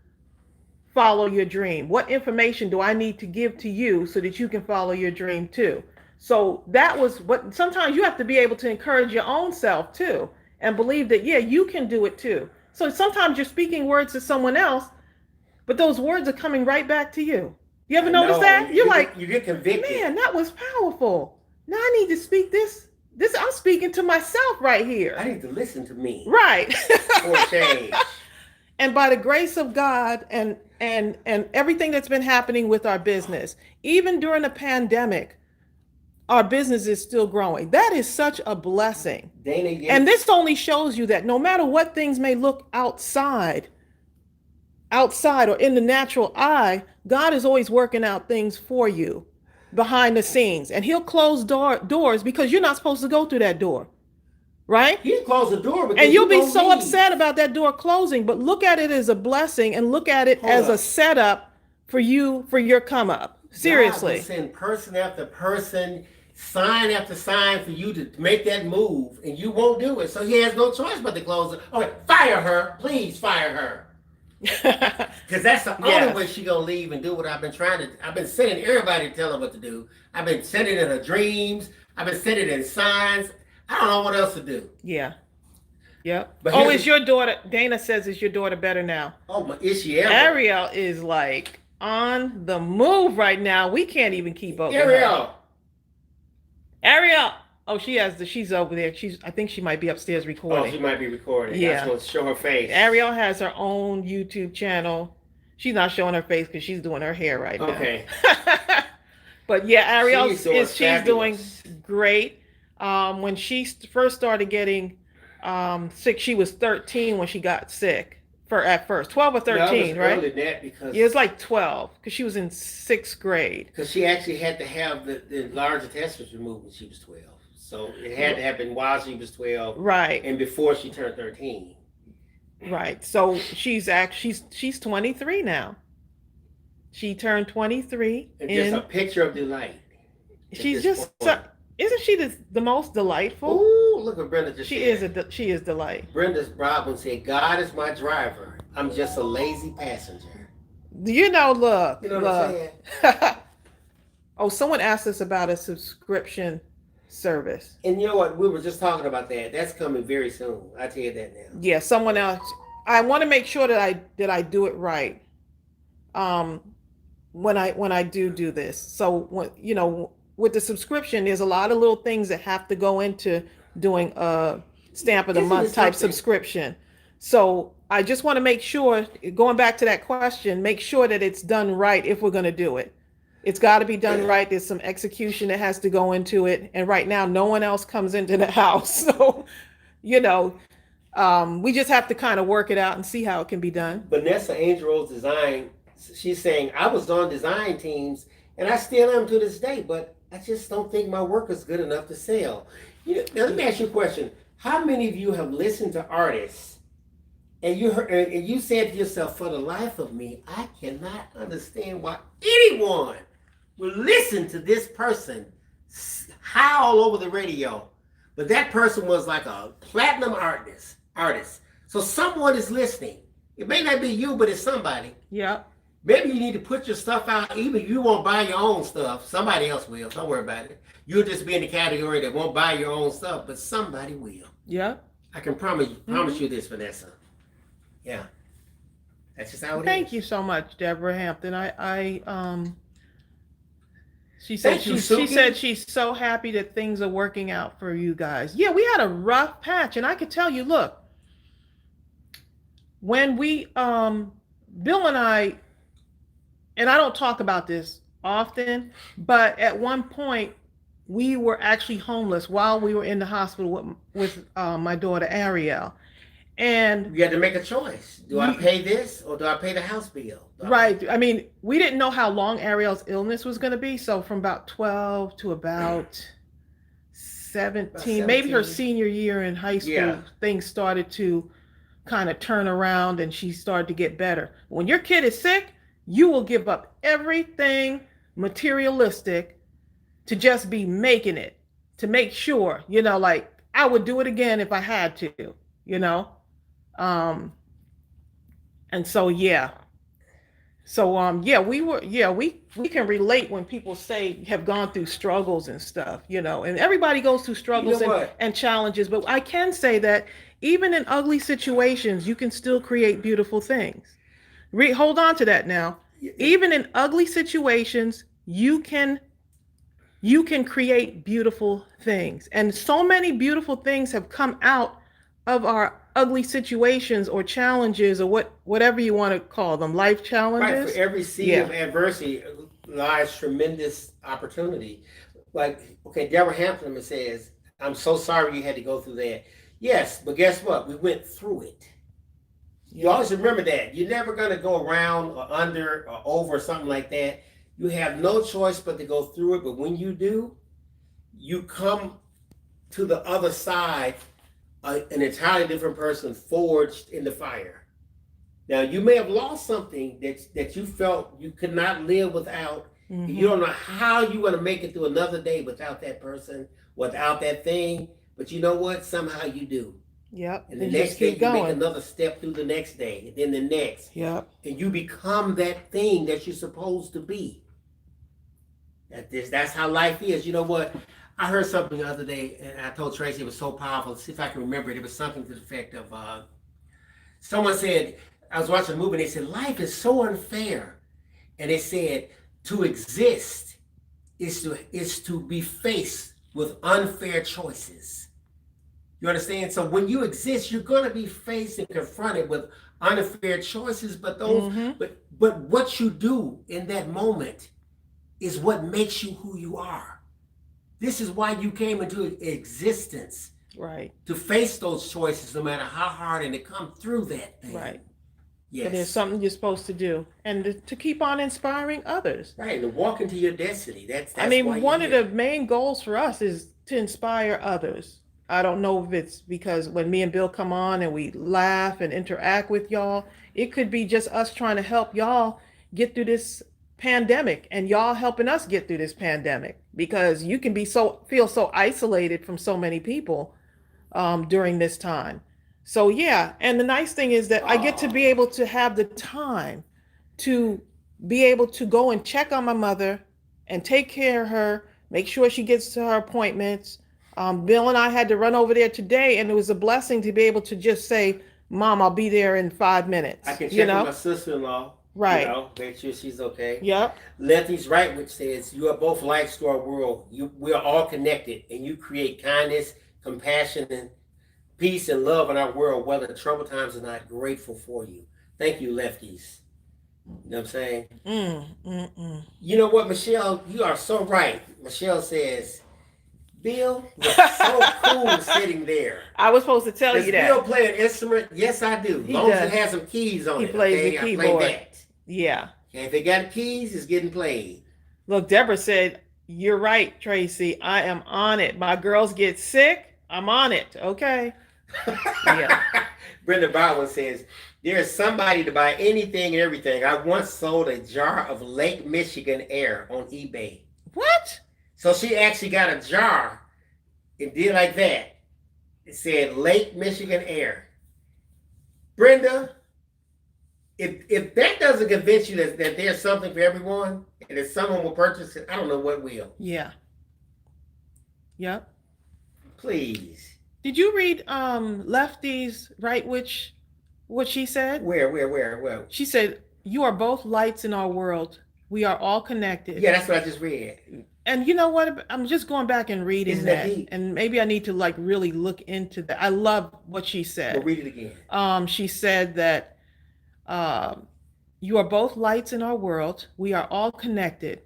follow your dream? What information do I need to give to you so that you can follow your dream too? So that was what sometimes you have to be able to encourage your own self too and believe that, yeah, you can do it too. So sometimes you're speaking words to someone else, but those words are coming right back to you. You ever notice that? You're like, you get convicted. man, that was powerful. Now I need to speak this. I'm speaking to myself right here. I need to listen to me. Right. For change. And by the grace of God and everything that's been happening with our business, even during the pandemic, our business is still growing. That is such a blessing. Dana, yes. And this only shows you that no matter what things may look outside or in the natural eye, God is always working out things for you behind the scenes. And he'll close doors because you're not supposed to go through that door. Right? He'll close the door. And you'll be so upset about that door closing, but look at it as a blessing and look at it as a setup for you, for your come up. Seriously. God will send person after person, sign after sign for you to make that move, and you won't do it. So he has no choice but to close it. Okay, fire her. Please fire her. Because that's the only way she gonna leave and do what I've been sending everybody to tell her what to do. I've been sending in her dreams. I've been sending in signs. I don't know what else to do. Yeah. Yep. But is your daughter, Dana says, is your daughter better now? Oh, is she ever? Ariel is like on the move right now. We can't even keep up with her. Ariel. Oh, she's over there. I think she might be upstairs recording. Oh, she might be recording. Yeah. I just want to show her face. Ariel has her own YouTube channel. She's not showing her face because she's doing her hair right now. Okay. But yeah, Ariel she's doing fabulous. Great. When she first started getting sick, she was 13 when she got sick at first. 12 or 13, right? Earlier than that because it was like 12 because she was in 6th grade. Because she actually had to have the large intestines removed when she was 12. So it had to happen while she was 12. Right. And before she turned 13. Right. So she's 23 now. She turned 23. And just a picture of delight. She's just isn't she the most delightful? Ooh, look what Brenda just said. She is delight. Brenda's Brabham said, God is my driver. I'm just a lazy passenger. Look. You know what I'm saying? Oh, someone asked us about a subscription service. And you know what? We were just talking about that. That's coming very soon. I tell you that now. Yeah, someone else. I want to make sure that I do it right. When I do this. So when with the subscription, there's a lot of little things that have to go into doing a stamp of the month type subscription. So I just want to make sure, going back to that question, make sure that it's done right if we're going to do it. It's got to be done right. There's some execution that has to go into it. And right now, no one else comes into the house. So, we just have to kind of work it out and see how it can be done. Vanessa Angel Rose Design, she's saying, I was on design teams and I still am to this day, but I just don't think my work is good enough to sell. Now let me ask you a question. How many of you have listened to artists and you said to yourself, for the life of me, I cannot understand why anyone will listen to this person howl over the radio, but that person was like a platinum artist. So someone is listening. It may not be you, but it's somebody. Yeah. Maybe you need to put your stuff out. Even if you won't buy your own stuff, somebody else will. Don't worry about it. You'll just be in the category that won't buy your own stuff, but somebody will. Yeah. I can promise you this, Vanessa. Yeah. That's just how it is. Thank you so much, Deborah Hampton. She said she's so happy that things are working out for you guys. Yeah, we had a rough patch, and I could tell you, look, when we Bill and I don't talk about this often, but at one point we were actually homeless while we were in the hospital with my daughter Ariel. And you had to make a choice. Do I you, pay this or do I pay the house bill? right. I mean, we didn't know how long Ariel's illness was going to be. So from about 12 to about About 17, maybe her 17? senior year in high Yeah. school, things started to kind of turn around and she started to get better. When your kid is sick, you will give up everything materialistic to just be making it, to make sure, like I would do it again if I had to, you know? Um, and so, yeah. So, yeah, we can relate when people say have gone through struggles and stuff, and everybody goes through You know struggles what? and challenges, but I can say that even in ugly situations, you can still create beautiful things. Hold on to that now. Even in ugly situations, you can create beautiful things. And so many beautiful things have come out of our ugly situations or challenges or whatever you want to call them, life Right. For challenges. every seed Yeah. of adversity lies tremendous opportunity. Like, okay, Deborah Hampton says, I'm so sorry you had to go through that. Yes, but guess what? We went through it. You Yeah. always remember that. You're never going to go around or under or over or something like that. You have no choice but to go through it. But when you do, you come to the other side, an entirely different person forged in the fire. Now, you may have lost something that you felt you could not live without. Mm-hmm. You don't know how you're going to make it through another day without that person, without that thing. But you know what? Somehow you do. Yep. And the And next just day, keep you make going. another step through the next day, and then the next. Yep. And you become that thing that you're supposed to be. That's how life is. You know what? I heard something the other day, and I told Tracey it was so powerful. Let's see if I can remember it. It was something to the effect of someone said, I was watching a movie, and they said, life is so unfair. And they said, to exist is to be faced with unfair choices. You understand? So when you exist, you're going to be faced and confronted with unfair choices, but Mm-hmm. but what you do in that moment is what makes you who you are. This is why you came into existence, Right. to face those choices no matter how hard and to come through that thing. Right. Yes. But there's something you're supposed to do, and to keep on inspiring others. Right, to walk into your destiny. That's I why mean, you're one of here. the main goals for us is to inspire others. I don't know if it's because when me and Bill come on and we laugh and interact with y'all, it could be just us trying to help y'all get through this pandemic and y'all helping us get through this pandemic because you can feel so isolated from so many people during this time. So yeah, and the nice thing is that I get to be able to have the time to be able to go and check on my mother and take care of her, make sure she gets to her appointments. Bill and I had to run over there today, and it was a blessing to be able to just say, "Mom, I'll be there in 5 minutes." I can check with my sister-in-law. Right. Make sure she's okay. Yep. Lefty's right, which says you are both lights to our world. We are all connected, and you create kindness, compassion, and peace and love in our world, whether troubled times are not. Grateful for you. Thank you, lefties. You know what I'm saying? You know what, Michelle? You are so right. Michelle says, Bill was so cool sitting there. I was supposed to tell Does you that. Bill play an instrument? Yes, I do. As long as it has some keys on it. He plays the I keyboard. play that. Yeah. Okay, if it got keys, it's getting played. Look, Deborah said, "You're right, Tracey. I am on it. My girls get sick. I'm on it." Okay. Yeah. Brenda Baldwin says, there's somebody to buy anything and everything. I once sold a jar of Lake Michigan air on eBay. What? So she actually got a jar and did like that. It said Lake Michigan air. Brenda, if that doesn't convince you that there's something for everyone and if someone will purchase it, I don't know what will. Yeah. Yep. Please. Did you read Lefty's right? What she said? Where? She said, "You are both lights in our world. We are all connected." Yeah, that's what I just read. And you know what? I'm just going back and reading Isn't that deep? and maybe I need to like really look into that. I love what she said. We'll read it again. She said that you are both lights in our world. We are all connected,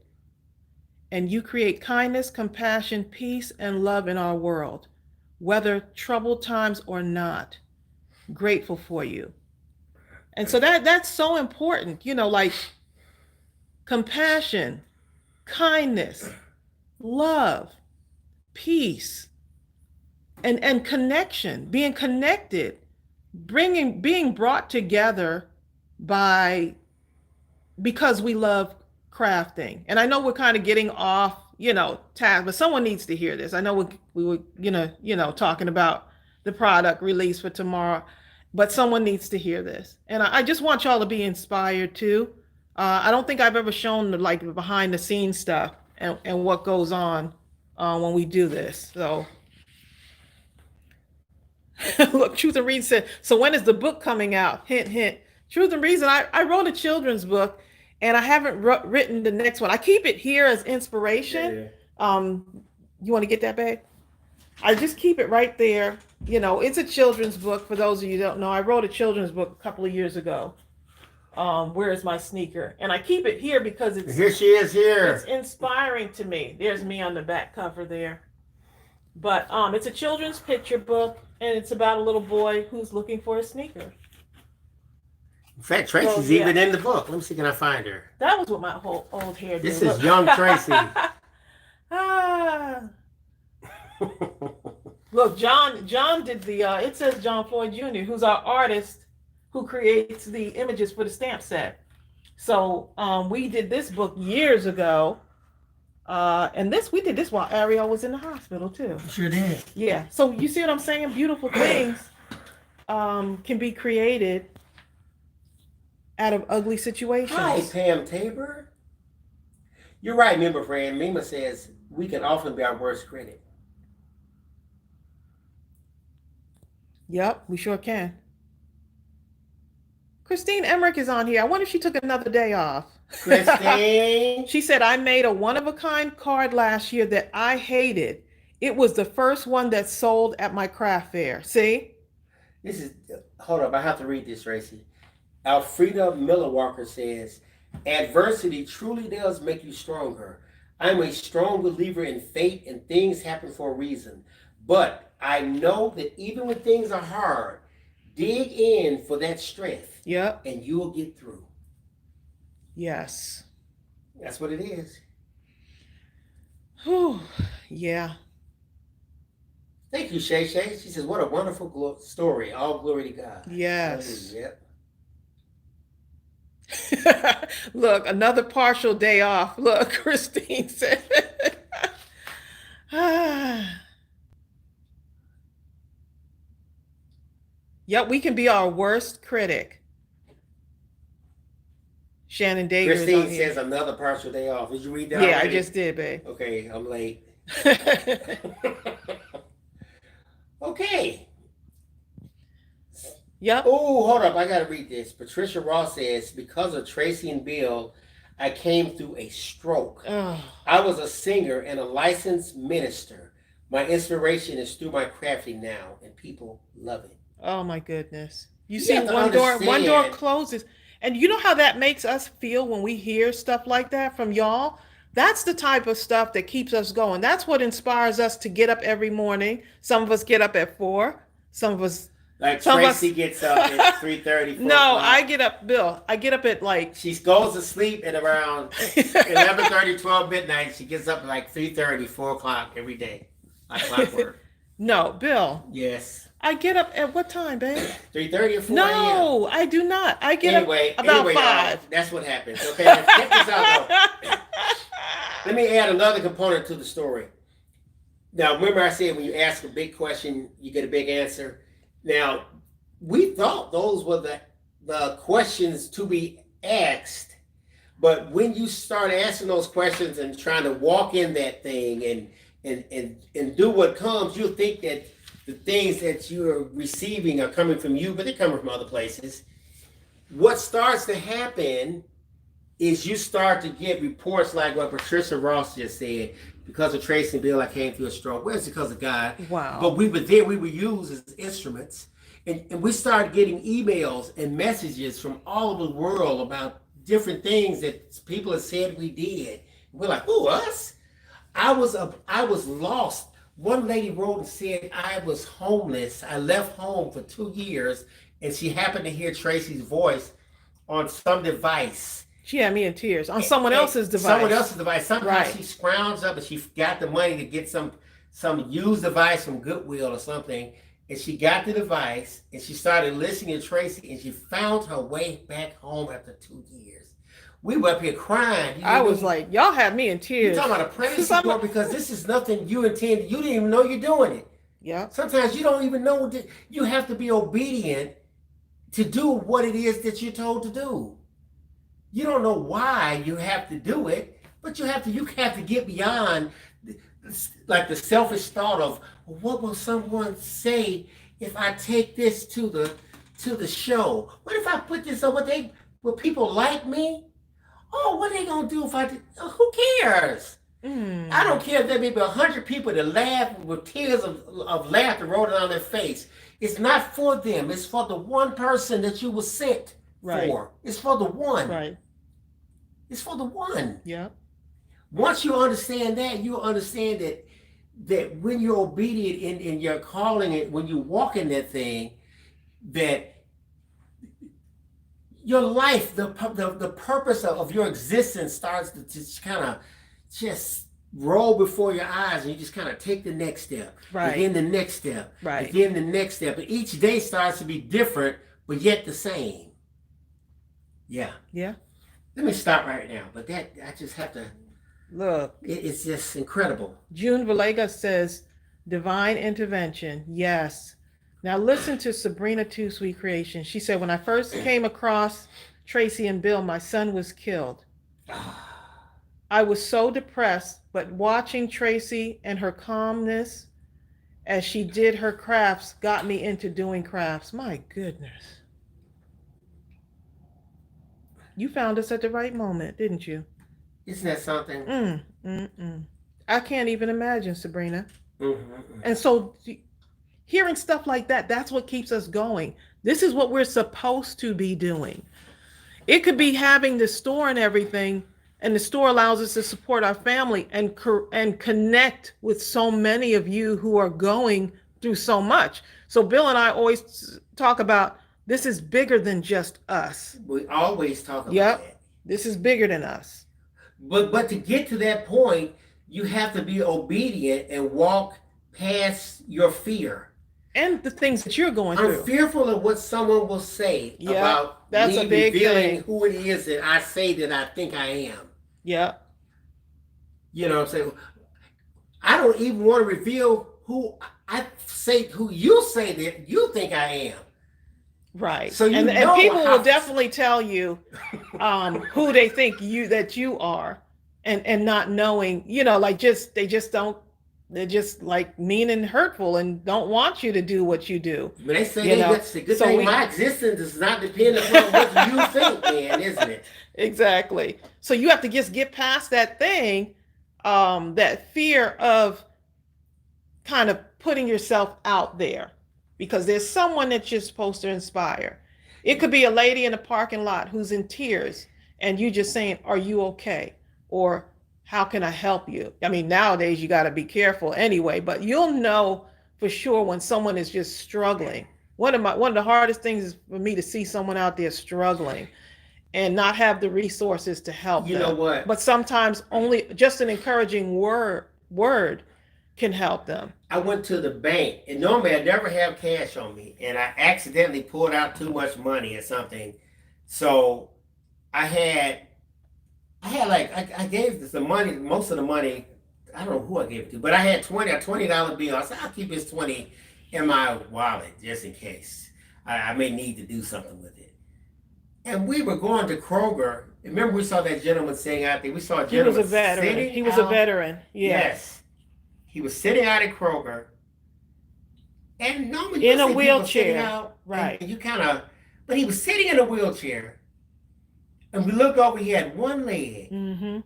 and you create kindness, compassion, peace, and love in our world, whether troubled times or not. grateful for you. And so that's so important, like compassion, kindness, love, peace, and connection, being connected, being brought together by because we love crafting. And I know we're kind of getting off, task, but someone needs to hear this. I know we were, talking about the product release for tomorrow, but someone needs to hear this. And I just want y'all to be inspired too. I don't think I've ever shown the behind the scenes stuff and what goes on when we do this. So look, Truth and Reason said, so when is the book coming out? Hint, hint. Truth and Reason, I wrote a children's book and I haven't written the next one. I keep it here as inspiration. Yeah. You want to get that, babe? I just keep it right there. It's a children's book. For those of you who don't know, I wrote a children's book a couple of years ago. Where is my sneaker? And I keep it here because here she is here. It's inspiring to me. There's me on the back cover there. But it's a children's picture book, and it's about a little boy who's looking for a sneaker. In fact, Tracy's even in the book. Let me see, can I find her? That was what my whole old hair did. This is young Tracy. Look, John did the, it says John Floyd Jr., who's our artist who creates the images for the stamp set. So we did this book years ago. And we did this while Ariel was in the hospital too. Sure did. Yeah. So you see what I'm saying? Beautiful things can be created out of ugly situations. Hi, Pam Tabor. You're right, member friend. Mima says we can often be our worst critic. Yep, we sure can. Christine Emmerich is on here. I wonder if she took another day off. Christine. She said, I made a one-of-a-kind card last year that I hated. It was the first one that sold at my craft fair. See? Hold up, I have to read this, Tracy. Alfreda Miller Walker says, adversity truly does make you stronger. I'm a strong believer in fate and things happen for a reason. But I know that even when things are hard, dig in for that strength. Yep. And you will get through. Yes. That's what it is. Whew. Yeah. Thank you, Shay Shay. She says, what a wonderful story. All glory to God. Yes. Yep. Look, another partial day off. Look, Christine said. Yep, we can be our worst critic. Shannon Davis. Christine says another partial day off. Did you read that? Yeah, already? I just did, babe. Okay, I'm late. Okay. Yep. Oh, hold up. I got to read this. Patricia Ross says, because of Tracy and Bill, I came through a stroke. Oh. I was a singer and a licensed minister. My inspiration is through my crafting now, and people love it. Oh, my goodness. You see, one door closes. And you know how that makes us feel when we hear stuff like that from y'all? That's the type of stuff that keeps us going. That's what inspires us to get up every morning. Some of us get up at 4. Some of us... Like Tracy gets up at 3:30. No, I get up, Bill. I get up at She goes to sleep at around 11:30, 12 midnight. She gets up at like 3:30, 4 o'clock every day. Like clockwork. No, Bill. Yes. I get up at what time, babe? 3:30 or 4 No, I do not. I get up about 5. That's what happens. Okay, let's get this out though. Let me add another component to the story. Now, remember I said when you ask a big question, you get a big answer. Now, we thought those were the questions to be asked, but when you start asking those questions and trying to walk in that thing and do what comes, you'll think that the things that you're receiving are coming from you, but they're coming from other places. What starts to happen is you start to get reports like what Patricia Ross just said. Because of Tracy and Bill, I came through a stroke. Well, it's because of God. Wow. But we were there. We were used as instruments. And we started getting emails and messages from all over the world about different things that people have said we did. We're like, oh, us? I was lost. One lady wrote and said, I was homeless. I left home for 2 years, and she happened to hear Tracy's voice on some device. She had me in tears on someone And else's device. someone else's device. Somehow Right. she scrounged up and she got the money to get some used device from Goodwill or something. And she got the device and she started listening to Tracy and she found her way back home after 2 years. We were up here crying. I was like, y'all had me in You're tears. talking about a pregnancy support because this is nothing you intended. You didn't even know you're doing it. Yeah. Sometimes you don't even know that you have to be obedient to do what it is that you're told to do. You don't know why you have to do it, but you have to get beyond like the selfish thought of what will someone say if I take this to the show? What if I put this on? Will people like me? Oh, what are they gonna do if I do? Who cares? I don't care if there may be 100 people that laugh with tears of laughter rolling down their face. It's not for them. It's for the one person that you were sent for. It's for the one. Right. It's for the one. Yeah. Once you understand that, you understand that when you're obedient in your calling it, when you walk in that thing, that your life, the purpose of your existence starts to just kind of just roll before your eyes, and you just kind of take the next step, Right. and then the next step, Right. and then the next step. And each day starts to be different, but yet the same. Yeah. Yeah. Let me stop right now, but I just have to. Look. It's just incredible. June Villegas says, divine intervention. Yes. Now listen to Sabrina Too Sweet Creation. She said, when I first came across Tracy and Bill, my son was killed. I was so depressed, but watching Tracy and her calmness as she did her crafts got me into doing crafts. My goodness. You found us at the right moment, didn't you? Isn't that something? I can't even imagine, Sabrina. Mm-hmm. And so hearing stuff like that, that's what keeps us going. This is what we're supposed to be doing. It could be having the store and everything, and the store allows us to support our family and connect with so many of you who are going through so much. So Bill and I always talk about, this is bigger than just us. We always talk about that. This is bigger than us. But to get to that point, you have to be obedient and walk past your fear. And the things that you're going through. I'm fearful of what someone will say about that's me a big revealing thing. Who it is that I say that I think I am. Yeah. You know what I'm saying? I don't even want to reveal who you say that you think I am. Right. So and people will definitely tell you who they think that you are, and not knowing, like they're just like mean and hurtful and don't want you to do what you do. But they say that's a good thing. My existence does not depend upon what you think, man, isn't it? Exactly. So you have to just get past that thing, that fear of kind of putting yourself out there. Because there's someone that you're supposed to inspire. It could be a lady in a parking lot who's in tears and you just saying, are you okay? Or how can I help you? I mean, nowadays you got to be careful anyway, but you'll know for sure when someone is just struggling. One of the hardest things is for me to see someone out there struggling and not have the resources to help them. You know what? But sometimes only just an encouraging word can help them. I went to the bank, and normally I never have cash on me, and I accidentally pulled out too much money or something. So I gave the money, most of the money, I don't know who I gave it to, but I had a $20 bill. I said, I'll keep this 20 in my wallet just in case. I may need to do something with it. And we were going to Kroger. Remember we saw that gentleman sitting out there? We saw a gentleman. He was a veteran. He was a veteran. Yes. He was sitting out at Kroger, and normally in a wheelchair, out, right? And but he was sitting in a wheelchair, and we looked over. He had one leg, and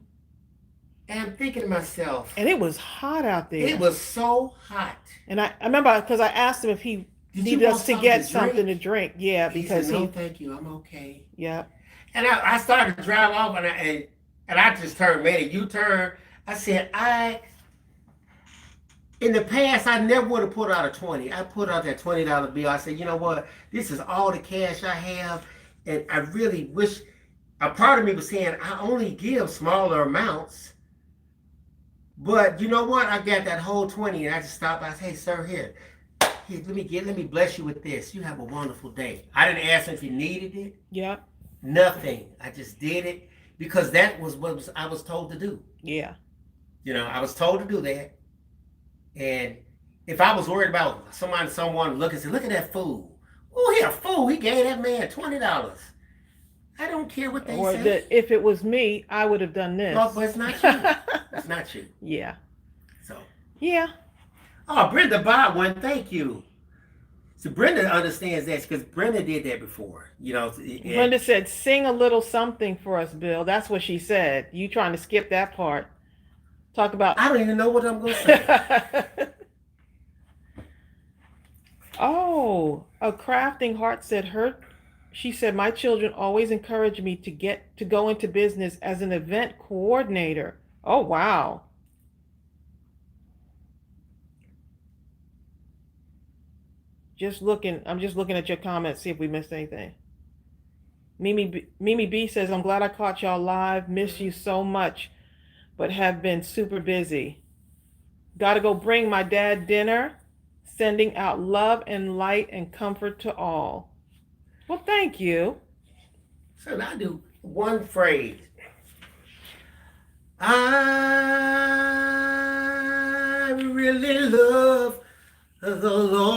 I'm thinking to myself, and it was hot out there. It was so hot, and I remember because I asked him if he needed us to get something to drink. Yeah, because he said, no, thank you, I'm okay. Yeah, and I started to drive off, and I just turned, made a U-turn. I said, In the past, I never would have put out a 20. I put out that $20 bill. I said, you know what? This is all the cash I have. And I really wish, a part of me was saying, I only give smaller amounts. But you know what? I got that whole 20 and I just stopped. I said, hey, sir, here, let me bless you with this. You have a wonderful day. I didn't ask him if he needed it. Yeah. Nothing. I just did it because that was what I was told to do. Yeah. You know, I was told to do that. And if I was worried about someone look and say, look at that fool. Oh, he a fool. He gave that man $20. I don't care what they say. If it was me, I would have done this. No, but it's not you. It's not you. Yeah. So. Yeah. Oh, Brenda bought one. Thank you. So Brenda understands that because Brenda did that before. You know. Brenda said, sing a little something for us, Bill. That's what she said. You trying to skip that part. Talk about. I don't even know what I'm going to say. Oh, a crafting heart said she said, my children always encourage me to go into business as an event coordinator. Oh, wow. I'm just looking at your comments, see if we missed anything. Mimi B says, I'm glad I caught y'all live. Miss you so much, but have been super busy. Gotta go bring my dad dinner. Sending out love and light and comfort to all. Well, thank you. So I do one phrase. I really love the Lord.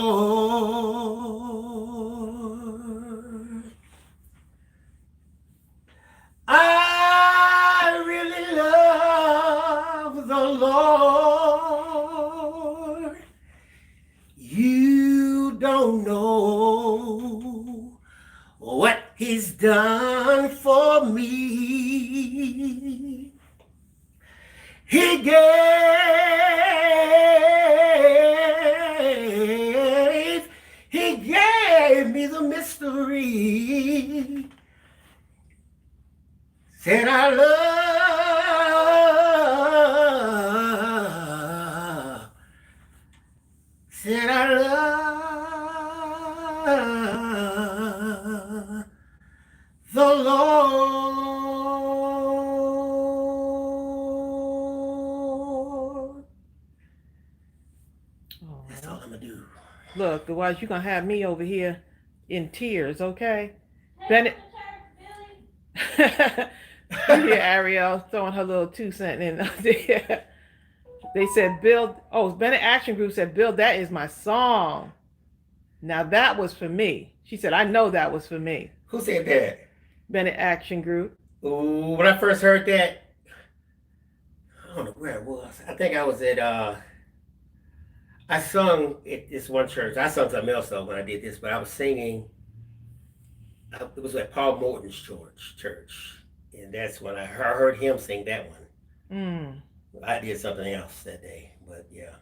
I really love the Lord. You don't know what he's done for me. He gave me the mystery. Said I love. Said I love the Lord. Oh, that's all I'm going to do. Look, otherwise you're going to have me over here in tears, okay? Bennett. Yeah, Ariel throwing her little 2 cent in there. They said, Bill, Bennett Action Group said, Bill, that is my song. Now that was for me. She said, I know that was for me. Who said that? Bennett Action Group. Ooh, when I first heard that, I don't know where it was. I think I was at, I sung at this one church. I sung something else though when I did this, but I was singing, it was at Paul Morton's church. And that's when I heard him sing that one. I did something else that day, but yeah.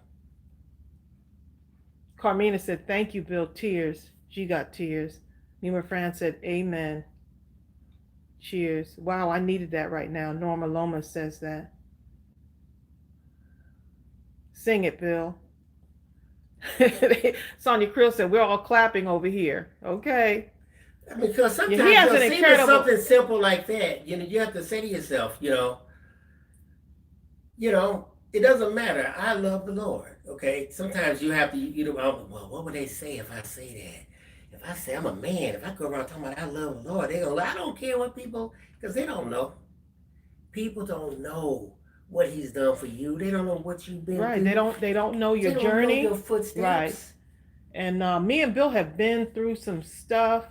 Carmina said, thank you, Bill. Tears. She got tears. Nima Fran said, amen. Cheers. Wow, I needed that right now. Norma Loma says that. Sing it, Bill. Sonia Krill said, we're all clapping over here. Okay. I mean, because sometimes something simple like that, you know, you have to say to yourself, you know, it doesn't matter. I love the Lord. Okay. Sometimes you have to, well, what would they say if I say that? If I say I'm a man, if I go around talking about I love the Lord, they're going to, I don't care what people, because they don't know. People don't know what he's done for you. They don't know what you've been right. through. They don't know your journey. They don't know your footsteps. Right. And me and Bill have been through some stuff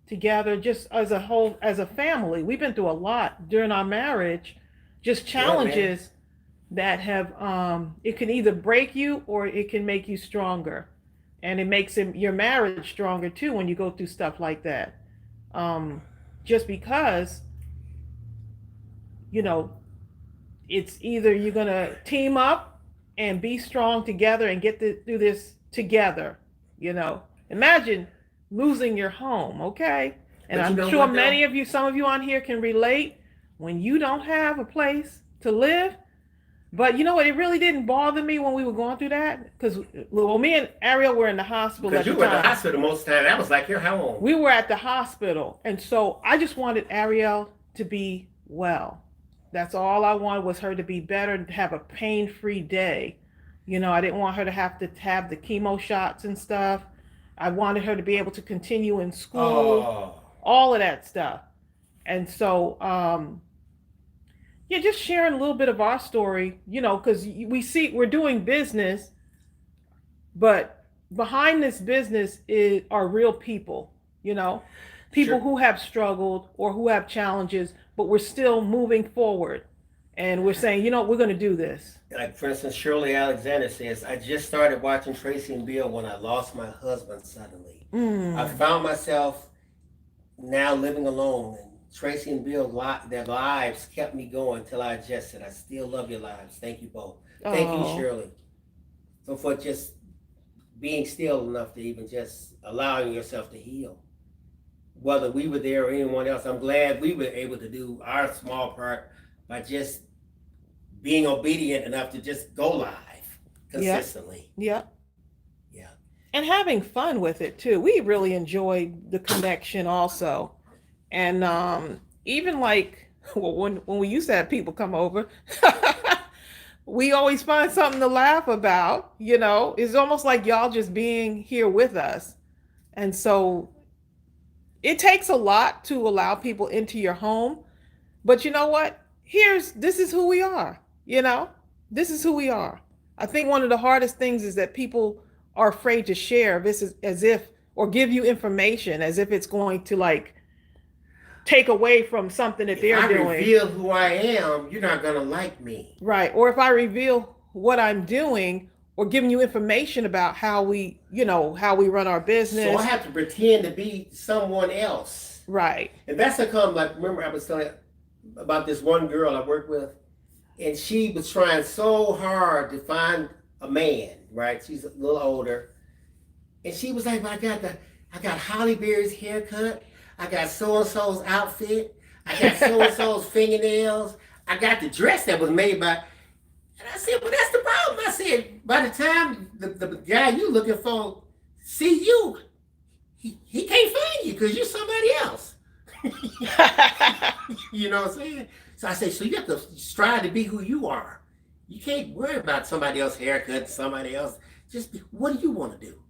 together, just as a whole, as a family. We've been through a lot during our marriage, just challenges that have, it can either break you or it can make you stronger. And it makes your marriage stronger too when you go through stuff like that. Just because, you know, it's either you're going to team up and be strong together and get through this together. You know, imagine losing your home, okay? And I'm sure some of you on here can relate. When you don't have a place to live, But you know what? It really didn't bother me when we were going through that because, well, me and Ariel were in the hospital Because at you the were at the time. hospital most of the time. That was like your home. We were at the hospital, and so I just wanted Ariel to be well. That's all I wanted was her to be better, to have a pain-free day. You know, I didn't want her to have the chemo shots and stuff. I wanted her to be able to continue in school, Oh. all of that stuff. And so, yeah, just sharing a little bit of our story, you know, because we see we're doing business, but behind this business are real people, you know, people Sure. who have struggled or who have challenges, but we're still moving forward. And we're saying, you know, we're going to do this. Like, for instance, Shirley Alexander says, I just started watching Tracy and Bill when I lost my husband suddenly. I Mm. found myself now living alone. And Tracy and Bill, their lives kept me going until I adjusted. I still love your lives. Thank you both. Thank you, Oh, Shirley. So for just being still enough to even just allowing yourself to heal. Whether we were there or anyone else, I'm glad we were able to do our small part by just being obedient enough to just go live yeah, consistently. yeah. Yeah. And having fun with it too. We really enjoyed the connection also. And even like well, when we used to have people come over, we always find something to laugh about, you know. It's almost like y'all just being here with us. And so it takes a lot to allow people into your home, but you know what? This is who we are, you know? This is who we are. I think one of the hardest things is that people are afraid to share this is as if or give you information as if it's going to like take away from something that If they're I doing. reveal who I am, you're not gonna like me. Right. Or if I reveal what I'm doing or giving you information about how we, you know, how we run our So I business. have to pretend to be someone else. Right. And that's how come, like, remember I was telling you about this one girl I worked with, and she was trying so hard to find a man, right? She's a little older. And she was like, I got Holly Berry's haircut. I got so and so's outfit. I got so and so's fingernails. I got the dress that was made by. And I said, well, that's the problem. I said, by the time the guy you looking for see you, he can't find you because you're somebody else. You know what I'm saying? So I say, so you have to strive to be who you are. You can't worry about somebody else's haircut, somebody else. Just be, what do you want to do?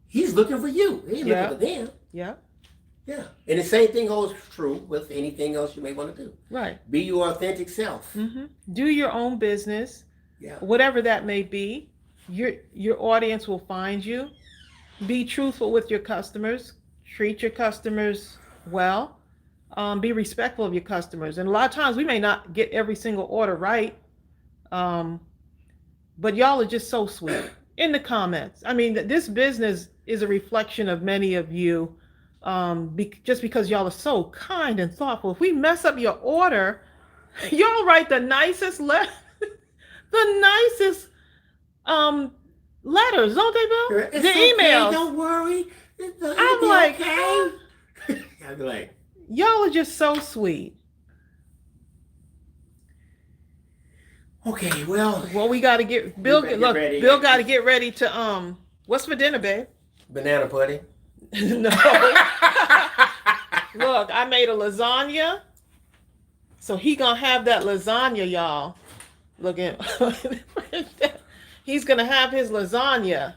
He's looking for you. He ain't Yeah. looking for them. Yeah. Yeah. And the same thing holds true with anything else you may want to do. Right. Be your authentic self. Do your own business, Yeah. whatever that may be. Your audience will find you. Be truthful with your customers. Treat your customers well. Be respectful of your customers. And a lot of times we may not get every single order right, but y'all are just so sweet in the comments. I mean, this business is a reflection of many of you, just because y'all are so kind and thoughtful. If we mess up your order, y'all write the nicest the nicest letters, don't they, Bill? It's The okay, emails. don't worry. It'll I'm be like, okay. I'd be like, y'all are just so sweet. okay, well, Well, we got to get Bill. better get Look, ready. Bill got to get ready to What's for dinner, babe? banana pudding. No. Look, I made a lasagna, so he gonna have that lasagna, y'all. Look at he's gonna have his lasagna.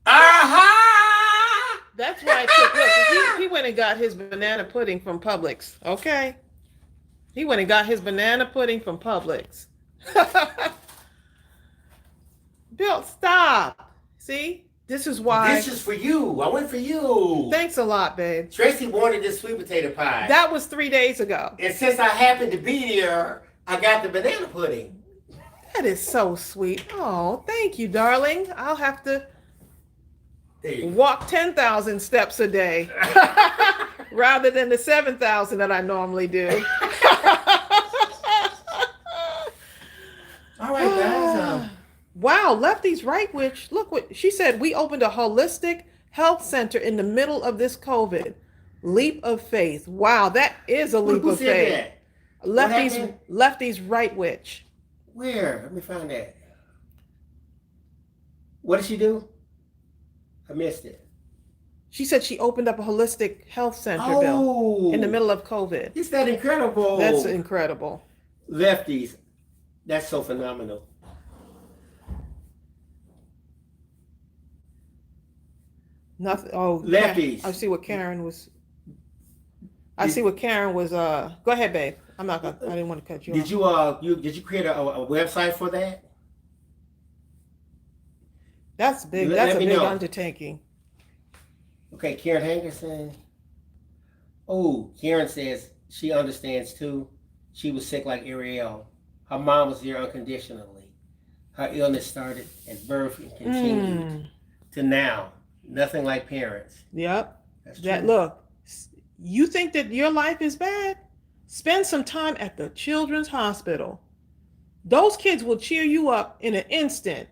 Aha! That's why I took. Look, he went and got his banana pudding from Publix. Okay, he went and got his banana pudding from Publix. Bill, stop. See, this is why. This is for you. I went for you. Thanks a lot, babe. Tracy wanted this sweet potato pie. That was 3 days ago. And since I happened to be there, I got the banana pudding. That is so sweet. Oh, thank you, darling. I'll have to There you go. walk 10,000 steps a day rather than the 7,000 that I normally do. All right, guys. Wow, Lefty's right, which look what she said. We opened a holistic health center in the middle of this COVID. Leap of faith. Wow, that is a leap Who of said faith. that? What happened? Lefty's right witch. Where? Let me find that. What did she do? I missed it. She said she opened up a holistic health center, Oh, Bill, in the middle of COVID. Is that incredible? That's incredible. Lefties. That's so phenomenal. Nothing. Oh, Lefties. I see what Karen was. I see what Karen was. Go ahead, babe. I'm not gonna. I didn't want to cut you off. Did you create a website for that? That's big. That's a big undertaking. Okay, Karen Hankerson. Oh, Karen says she understands too. She was sick like Ariel. Her mom was there unconditionally. Her illness started at birth and continued to now. Nothing like parents. Yep. That's true. Look, you think that your life is bad? Spend some time at the Children's Hospital. Those kids will cheer you up in an instant.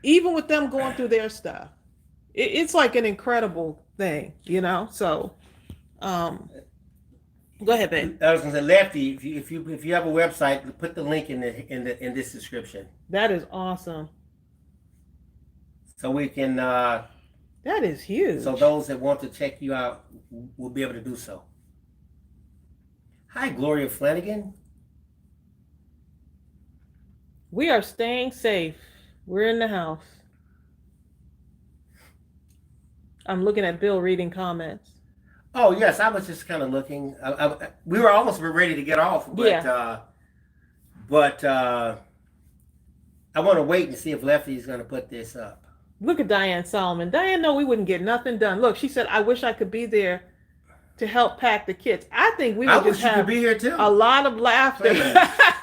Even with them going through their stuff. It's like an incredible thing, you know? So, go ahead, babe. I was gonna say, Lefty, if you have a website, put the link in this description. That is awesome. So we can that is huge. So those that want to check you out will be able to do so. Hi, Gloria Flanagan. We are staying safe. We're in the house. I'm looking at Bill reading comments. Oh, yes, I was just kind of looking. We were almost ready to get off, but I want to wait and see if Lefty is going to put this up. Look at Diane Solomon. Diane, no, we wouldn't get nothing done. Look, she said, I wish I could be there to help pack the kits. I think we would just have be here too. A lot of laughter.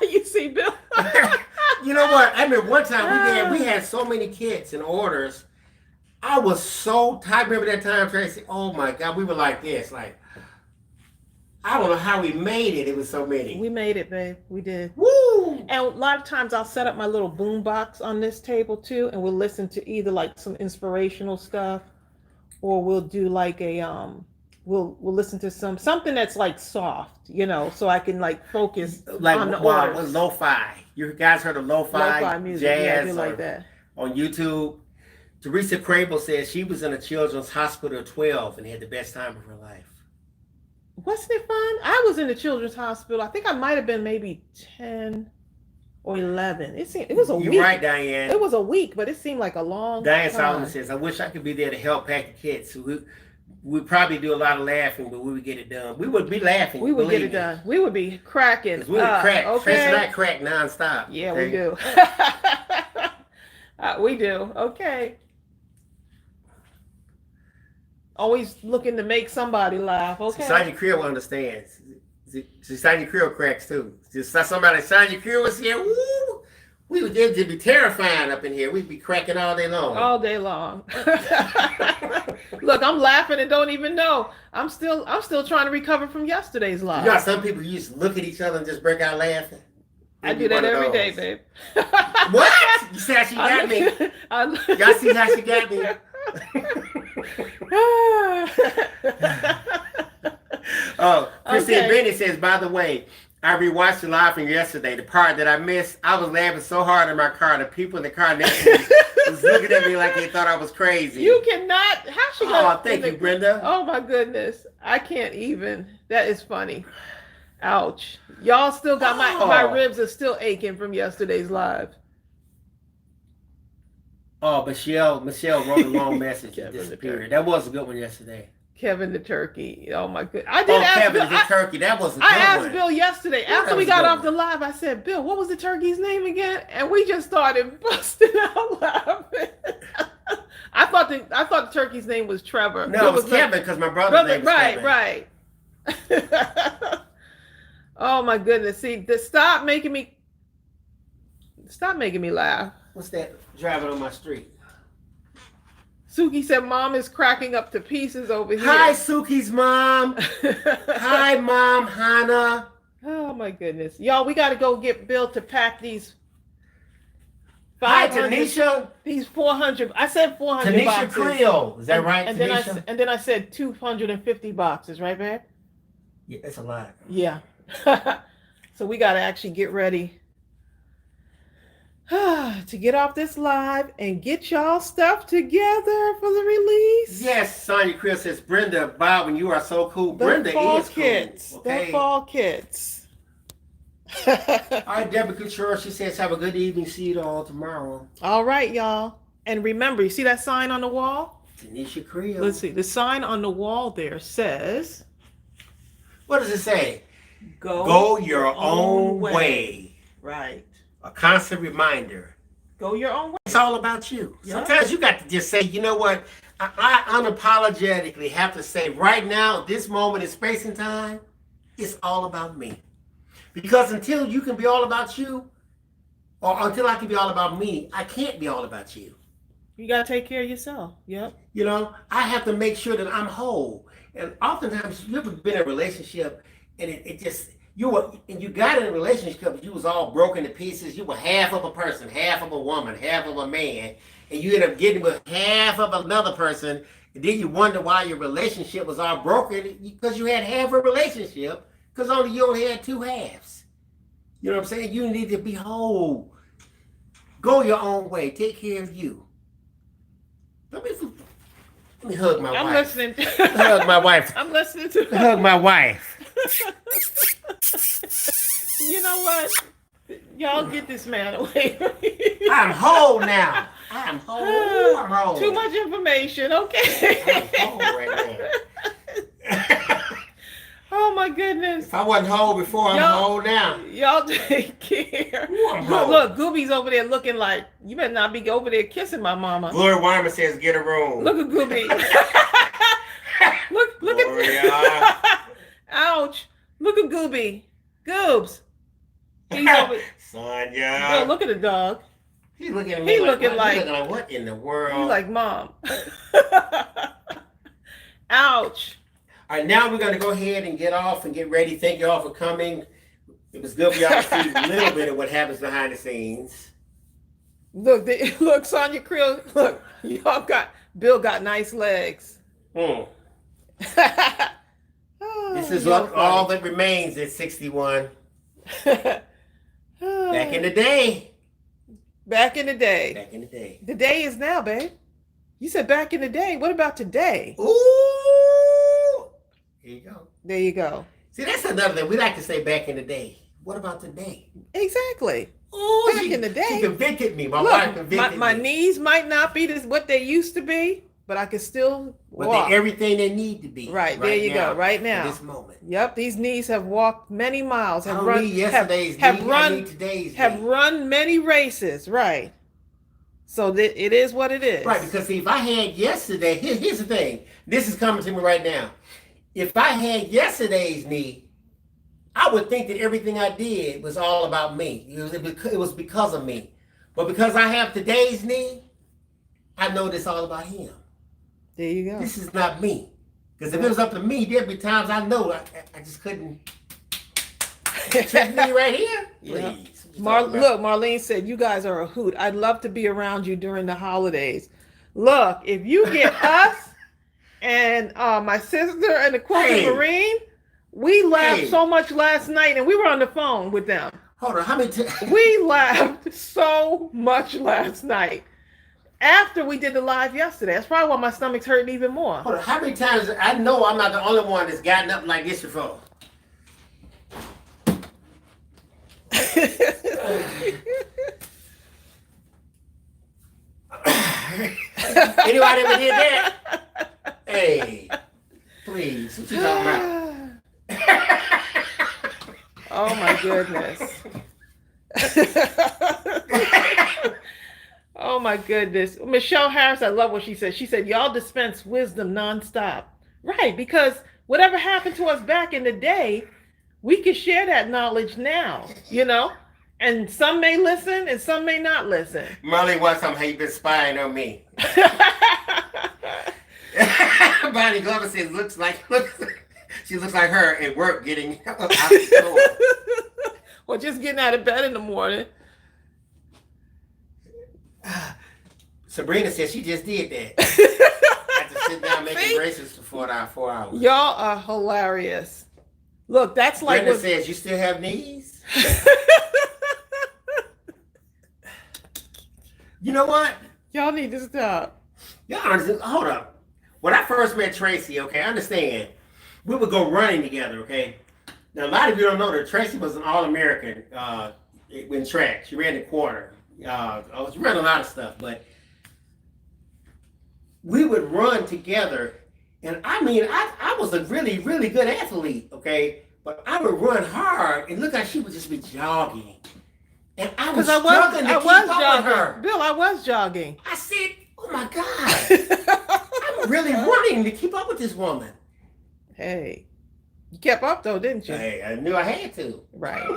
You see, Bill? You know what? I remember one time we had so many kits and orders. I was so tired. Remember that time, Tracey? Oh my God, we were like this. Like, I don't know how we made it. It was so many. We made it, babe. We did. Woo! And a lot of times I'll set up my little boom box on this table too, and we'll listen to either like some inspirational stuff, or we'll do like a we'll listen to something that's like soft, you know, so I can like focus on the orders. Lo-fi. You guys heard of lo-fi music? Jazz, yeah, I do like that. On YouTube. Teresa Crable says she was in a children's hospital at 12 and had the best time of her life. Wasn't it fun? I was in the children's hospital. I think I might have been maybe 10 or 11. It was a week. You're right, Diane. It was a week, but it seemed like a long Diane time. Solomon says, I wish I could be there to help pack the kids. We'd probably do a lot of laughing, but we would get it done. We would be laughing. We would get it done. We would be cracking. We would crack. Okay. Tracy and I crack nonstop. Yeah, okay? we do. We do. Okay. Always looking to make somebody laugh. Okay. Sonya Creel understands. Sonya Creel cracks too. Just somebody Sonya Creel was here. Woo! We would just be terrifying up in here. We'd be cracking all day long. All day long. Look, I'm laughing and don't even know. I'm still trying to recover from yesterday's live. You know, some people used to look at each other and just break out laughing. I do that every day, babe. What? You see how she got me? Y'all see how she got me? Oh, Christine Bennett says, by the way, I rewatched the live from yesterday. The part that I missed, I was laughing so hard in my car. The people in the car next to me was looking at me like they thought I was crazy. You cannot. How she got? Oh, thank you, Brenda. Oh my goodness, I can't even. That is funny. Ouch. Y'all still got my ribs are still aching from yesterday's live. Oh, Michelle wrote a long message and disappeared. That was a good one yesterday. Kevin the turkey. Oh my goodness. I did ask Kevin Bill, the turkey. That was a good one. I asked Bill yesterday after we got off the live. I said, Bill, what was the turkey's name again? And we just started busting out laughing. I thought the turkey's name was Trevor. No, it was Kevin because my brother's name was Kevin. Right. Oh my goodness. See, stop making me laugh. What's that driving on my street? Suki said, Mom is cracking up to pieces over here. Hi, Suki's mom. Hi, Mom, Hannah. Oh, my goodness. Y'all, we got to go get Bill to pack these. Hi, Tanisha. These 400. I said 400 Tanisha boxes. Creel. Is that right, Tanisha? And then I said 250 boxes, right, babe? Yeah, that's a lot. Yeah. So we got to actually get ready to get off this live and get y'all stuff together for the release. Yes, Sonya Chris says, Brenda, Bob, and you are so cool. The Brenda fall is kits. cool. Okay. The fall kits. All right, Deborah Couture, she says, have a good evening. See you all tomorrow. All right, y'all. And remember, you see that sign on the wall? Tanisha Creel. Let's see. The sign on the wall there says, what does it say? Go your own way. Right. A constant reminder. Go your own way. It's all about you. Yeah. Sometimes you got to just say, you know what? I unapologetically have to say right now, this moment in space and time, it's all about me. Because until you can be all about you, or until I can be all about me, I can't be all about you. You got to take care of yourself. Yep. You know, I have to make sure that I'm whole. And oftentimes, you ever been in a relationship and it just, you got in a relationship, you was all broken to pieces. You were half of a person, half of a woman, half of a man. And you end up getting with half of another person. And then you wonder why your relationship was all broken because you had half a relationship because you only had two halves. You know what I'm saying? You need to be whole. Go your own way. Take care of you. Let me hug my wife. I'm listening. Hug my wife. I'm listening to Hug my wife. You know what? Y'all get this man away from me. I'm whole now. I'm whole. I'm whole. Too much information. Okay. I'm whole right now. Oh my goodness. If I wasn't whole before, I'm whole now. Y'all take care. Ooh, I'm whole. Look, Gooby's over there looking like, you better not be over there kissing my mama. Gloria Wyman says, get a room. Look at Gooby. look at Ouch. Look at Gooby. Goobs. He's over. Sonya. Yo, look at the dog. He's looking at me. He looking like what in the world? He's like, Mom. Ouch. All right, now we're going to go ahead and get off and get ready. Thank you all for coming. It was good for y'all to see a little bit of what happens behind the scenes. Look, look, Sonya Creel. Look, Bill got nice legs. Oh, this is all all that remains at 61. Back in the day. Back in the day. Back in the day. The day is now, babe. You said back in the day. What about today? Ooh. Here you go. There you go. See, that's another thing. We like to say back in the day. What about today? Exactly. Ooh, back in the day. She convicted me. My wife convicted me. My knees might not be what they used to be, but I can still walk. They're everything they need to be. Right there you go. Right now. At this moment. Yep. These knees have walked many miles. Have run many races. Right. So it is what it is. Right. Because see, if I had yesterday, here's the thing. This is coming to me right now. If I had yesterday's knee, I would think that everything I did was all about me. It was because of me. But because I have today's knee, I know this all about him. There you go. This is not me. Because if it was up to me, there'd be times I know I just couldn't. Check me right here. Yeah. Please. Look, Marlene said, you guys are a hoot. I'd love to be around you during the holidays. Look, if you get us and my sister and the Quilted Marine, we laughed so much last night, and we were on the phone with them. Hold on, how many times? We laughed so much last night. After we did the live yesterday. That's probably why my stomach's hurting even more. Hold on, how many times? I know I'm not the only one that's gotten up like this before. Anybody ever did that? Hey, please, what you talking about? Oh my goodness. Oh my goodness. Michelle Harris, I love what she said. She said, y'all dispense wisdom nonstop. Right, because whatever happened to us back in the day, we can share that knowledge now, you know? And some may listen and some may not listen. Marley, what's something? How you been spying on me? Bonnie Glover says, she looks like her at work getting out the door. Or just getting out of bed in the morning. Sabrina says she just did that. I had to sit down making braces for 4 hours. Y'all are hilarious. Look, that's like Brenda says, you still have knees? You know what? Y'all need to stop. Y'all understand? Hold up. When I first met Tracey, okay, I understand. We would go running together, okay? Now, a lot of you don't know that Tracey was an All-American in track. She ran the quarter. She ran a lot of stuff, but we would run together. And I mean, I was a really, really good athlete, okay? But I would run hard, and look how she would just be jogging. And I was struggling to keep up with her. Bill, I was jogging. I said, oh my God. I'm really running to keep up with this woman. Hey, you kept up though, didn't you? Hey, I knew I had to. Right.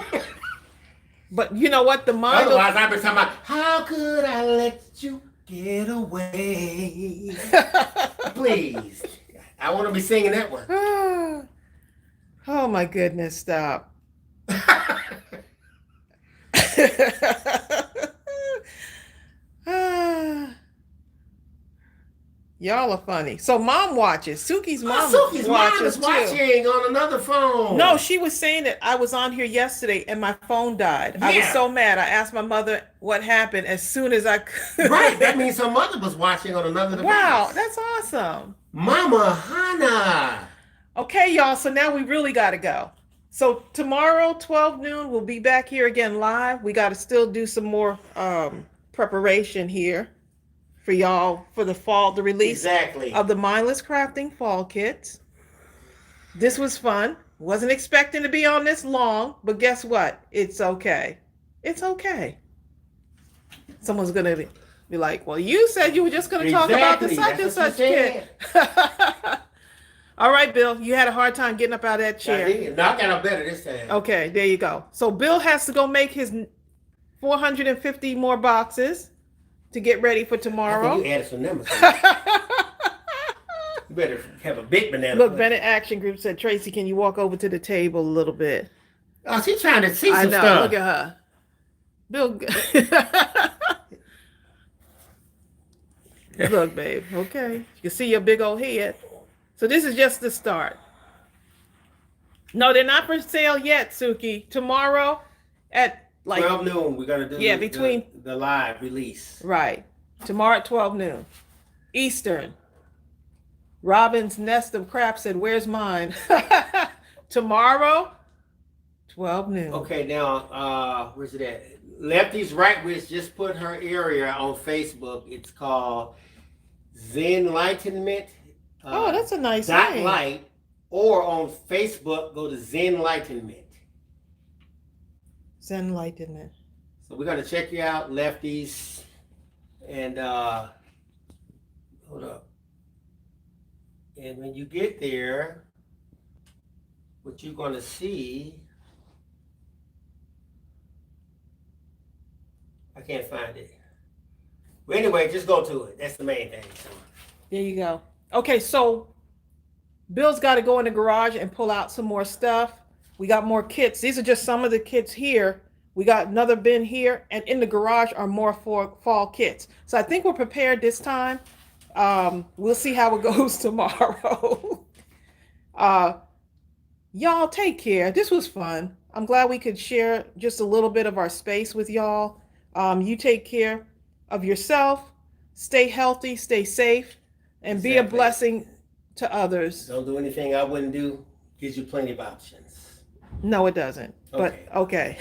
But you know what? Otherwise, I'd be talking about, how could I let you get away? Please. I want to be singing that one. Oh my goodness, stop. Y'all are funny. So mom watches. Suki's mom Suki's mom watches is watching on another phone. No, she was saying that I was on here yesterday and my phone died. Yeah. I was so mad. I asked my mother what happened as soon as I could. Right. That means her mother was watching on another device. Wow, that's awesome. Mama Hannah. Okay, y'all. So now we really got to go. So tomorrow, 12 noon, we'll be back here again live. We got to still do some more preparation here for y'all for the fall, the release of the Mindless Crafting fall kits. This was fun. Wasn't expecting to be on this long, but guess what? It's okay. It's okay. Someone's going to be like, well, you said you were just going to talk about the such and such kit. All right, Bill, you had a hard time getting up out of that chair. I got up better this time. Okay, there you go. So Bill has to go make his 450 more boxes to get ready for tomorrow. I think you added some numbers. You better have a big banana. Look, Bennett Action Group said, Tracey, can you walk over to the table a little bit? Oh, she's trying to see some stuff. I know, look at her. Bill. Look, babe, okay. You can see your big old head. So this is just the start. No, they're not for sale yet, Suki. Tomorrow at like 12 noon, we're gonna do between the live release. Right. Tomorrow at 12 noon. Eastern. Robin's Nest of Crap said, where's mine? Tomorrow, 12 noon. Okay, now where's it at? Lefty's Right Witch just put her area on Facebook. It's called Zenlightenment. Oh, that's a nice name. .light, or on Facebook, go to Zenlightenment. Zenlightenment. So we're gonna check you out, lefties, and hold up. And when you get there, what you're gonna see, I can't find it. But anyway, just go to it. That's the main thing. So. There you go. Okay, so Bill's got to go in the garage and pull out some more stuff. We got more kits. These are just some of the kits here. We got another bin here, and in the garage are more fall kits. So I think we're prepared this time. We'll see how it goes tomorrow. Y'all take care. This was fun. I'm glad we could share just a little bit of our space with y'all. You take care of yourself. Stay healthy, stay safe, and be a blessing to others. Don't do anything I wouldn't do. Gives you plenty of options. No, it doesn't. Okay. But okay.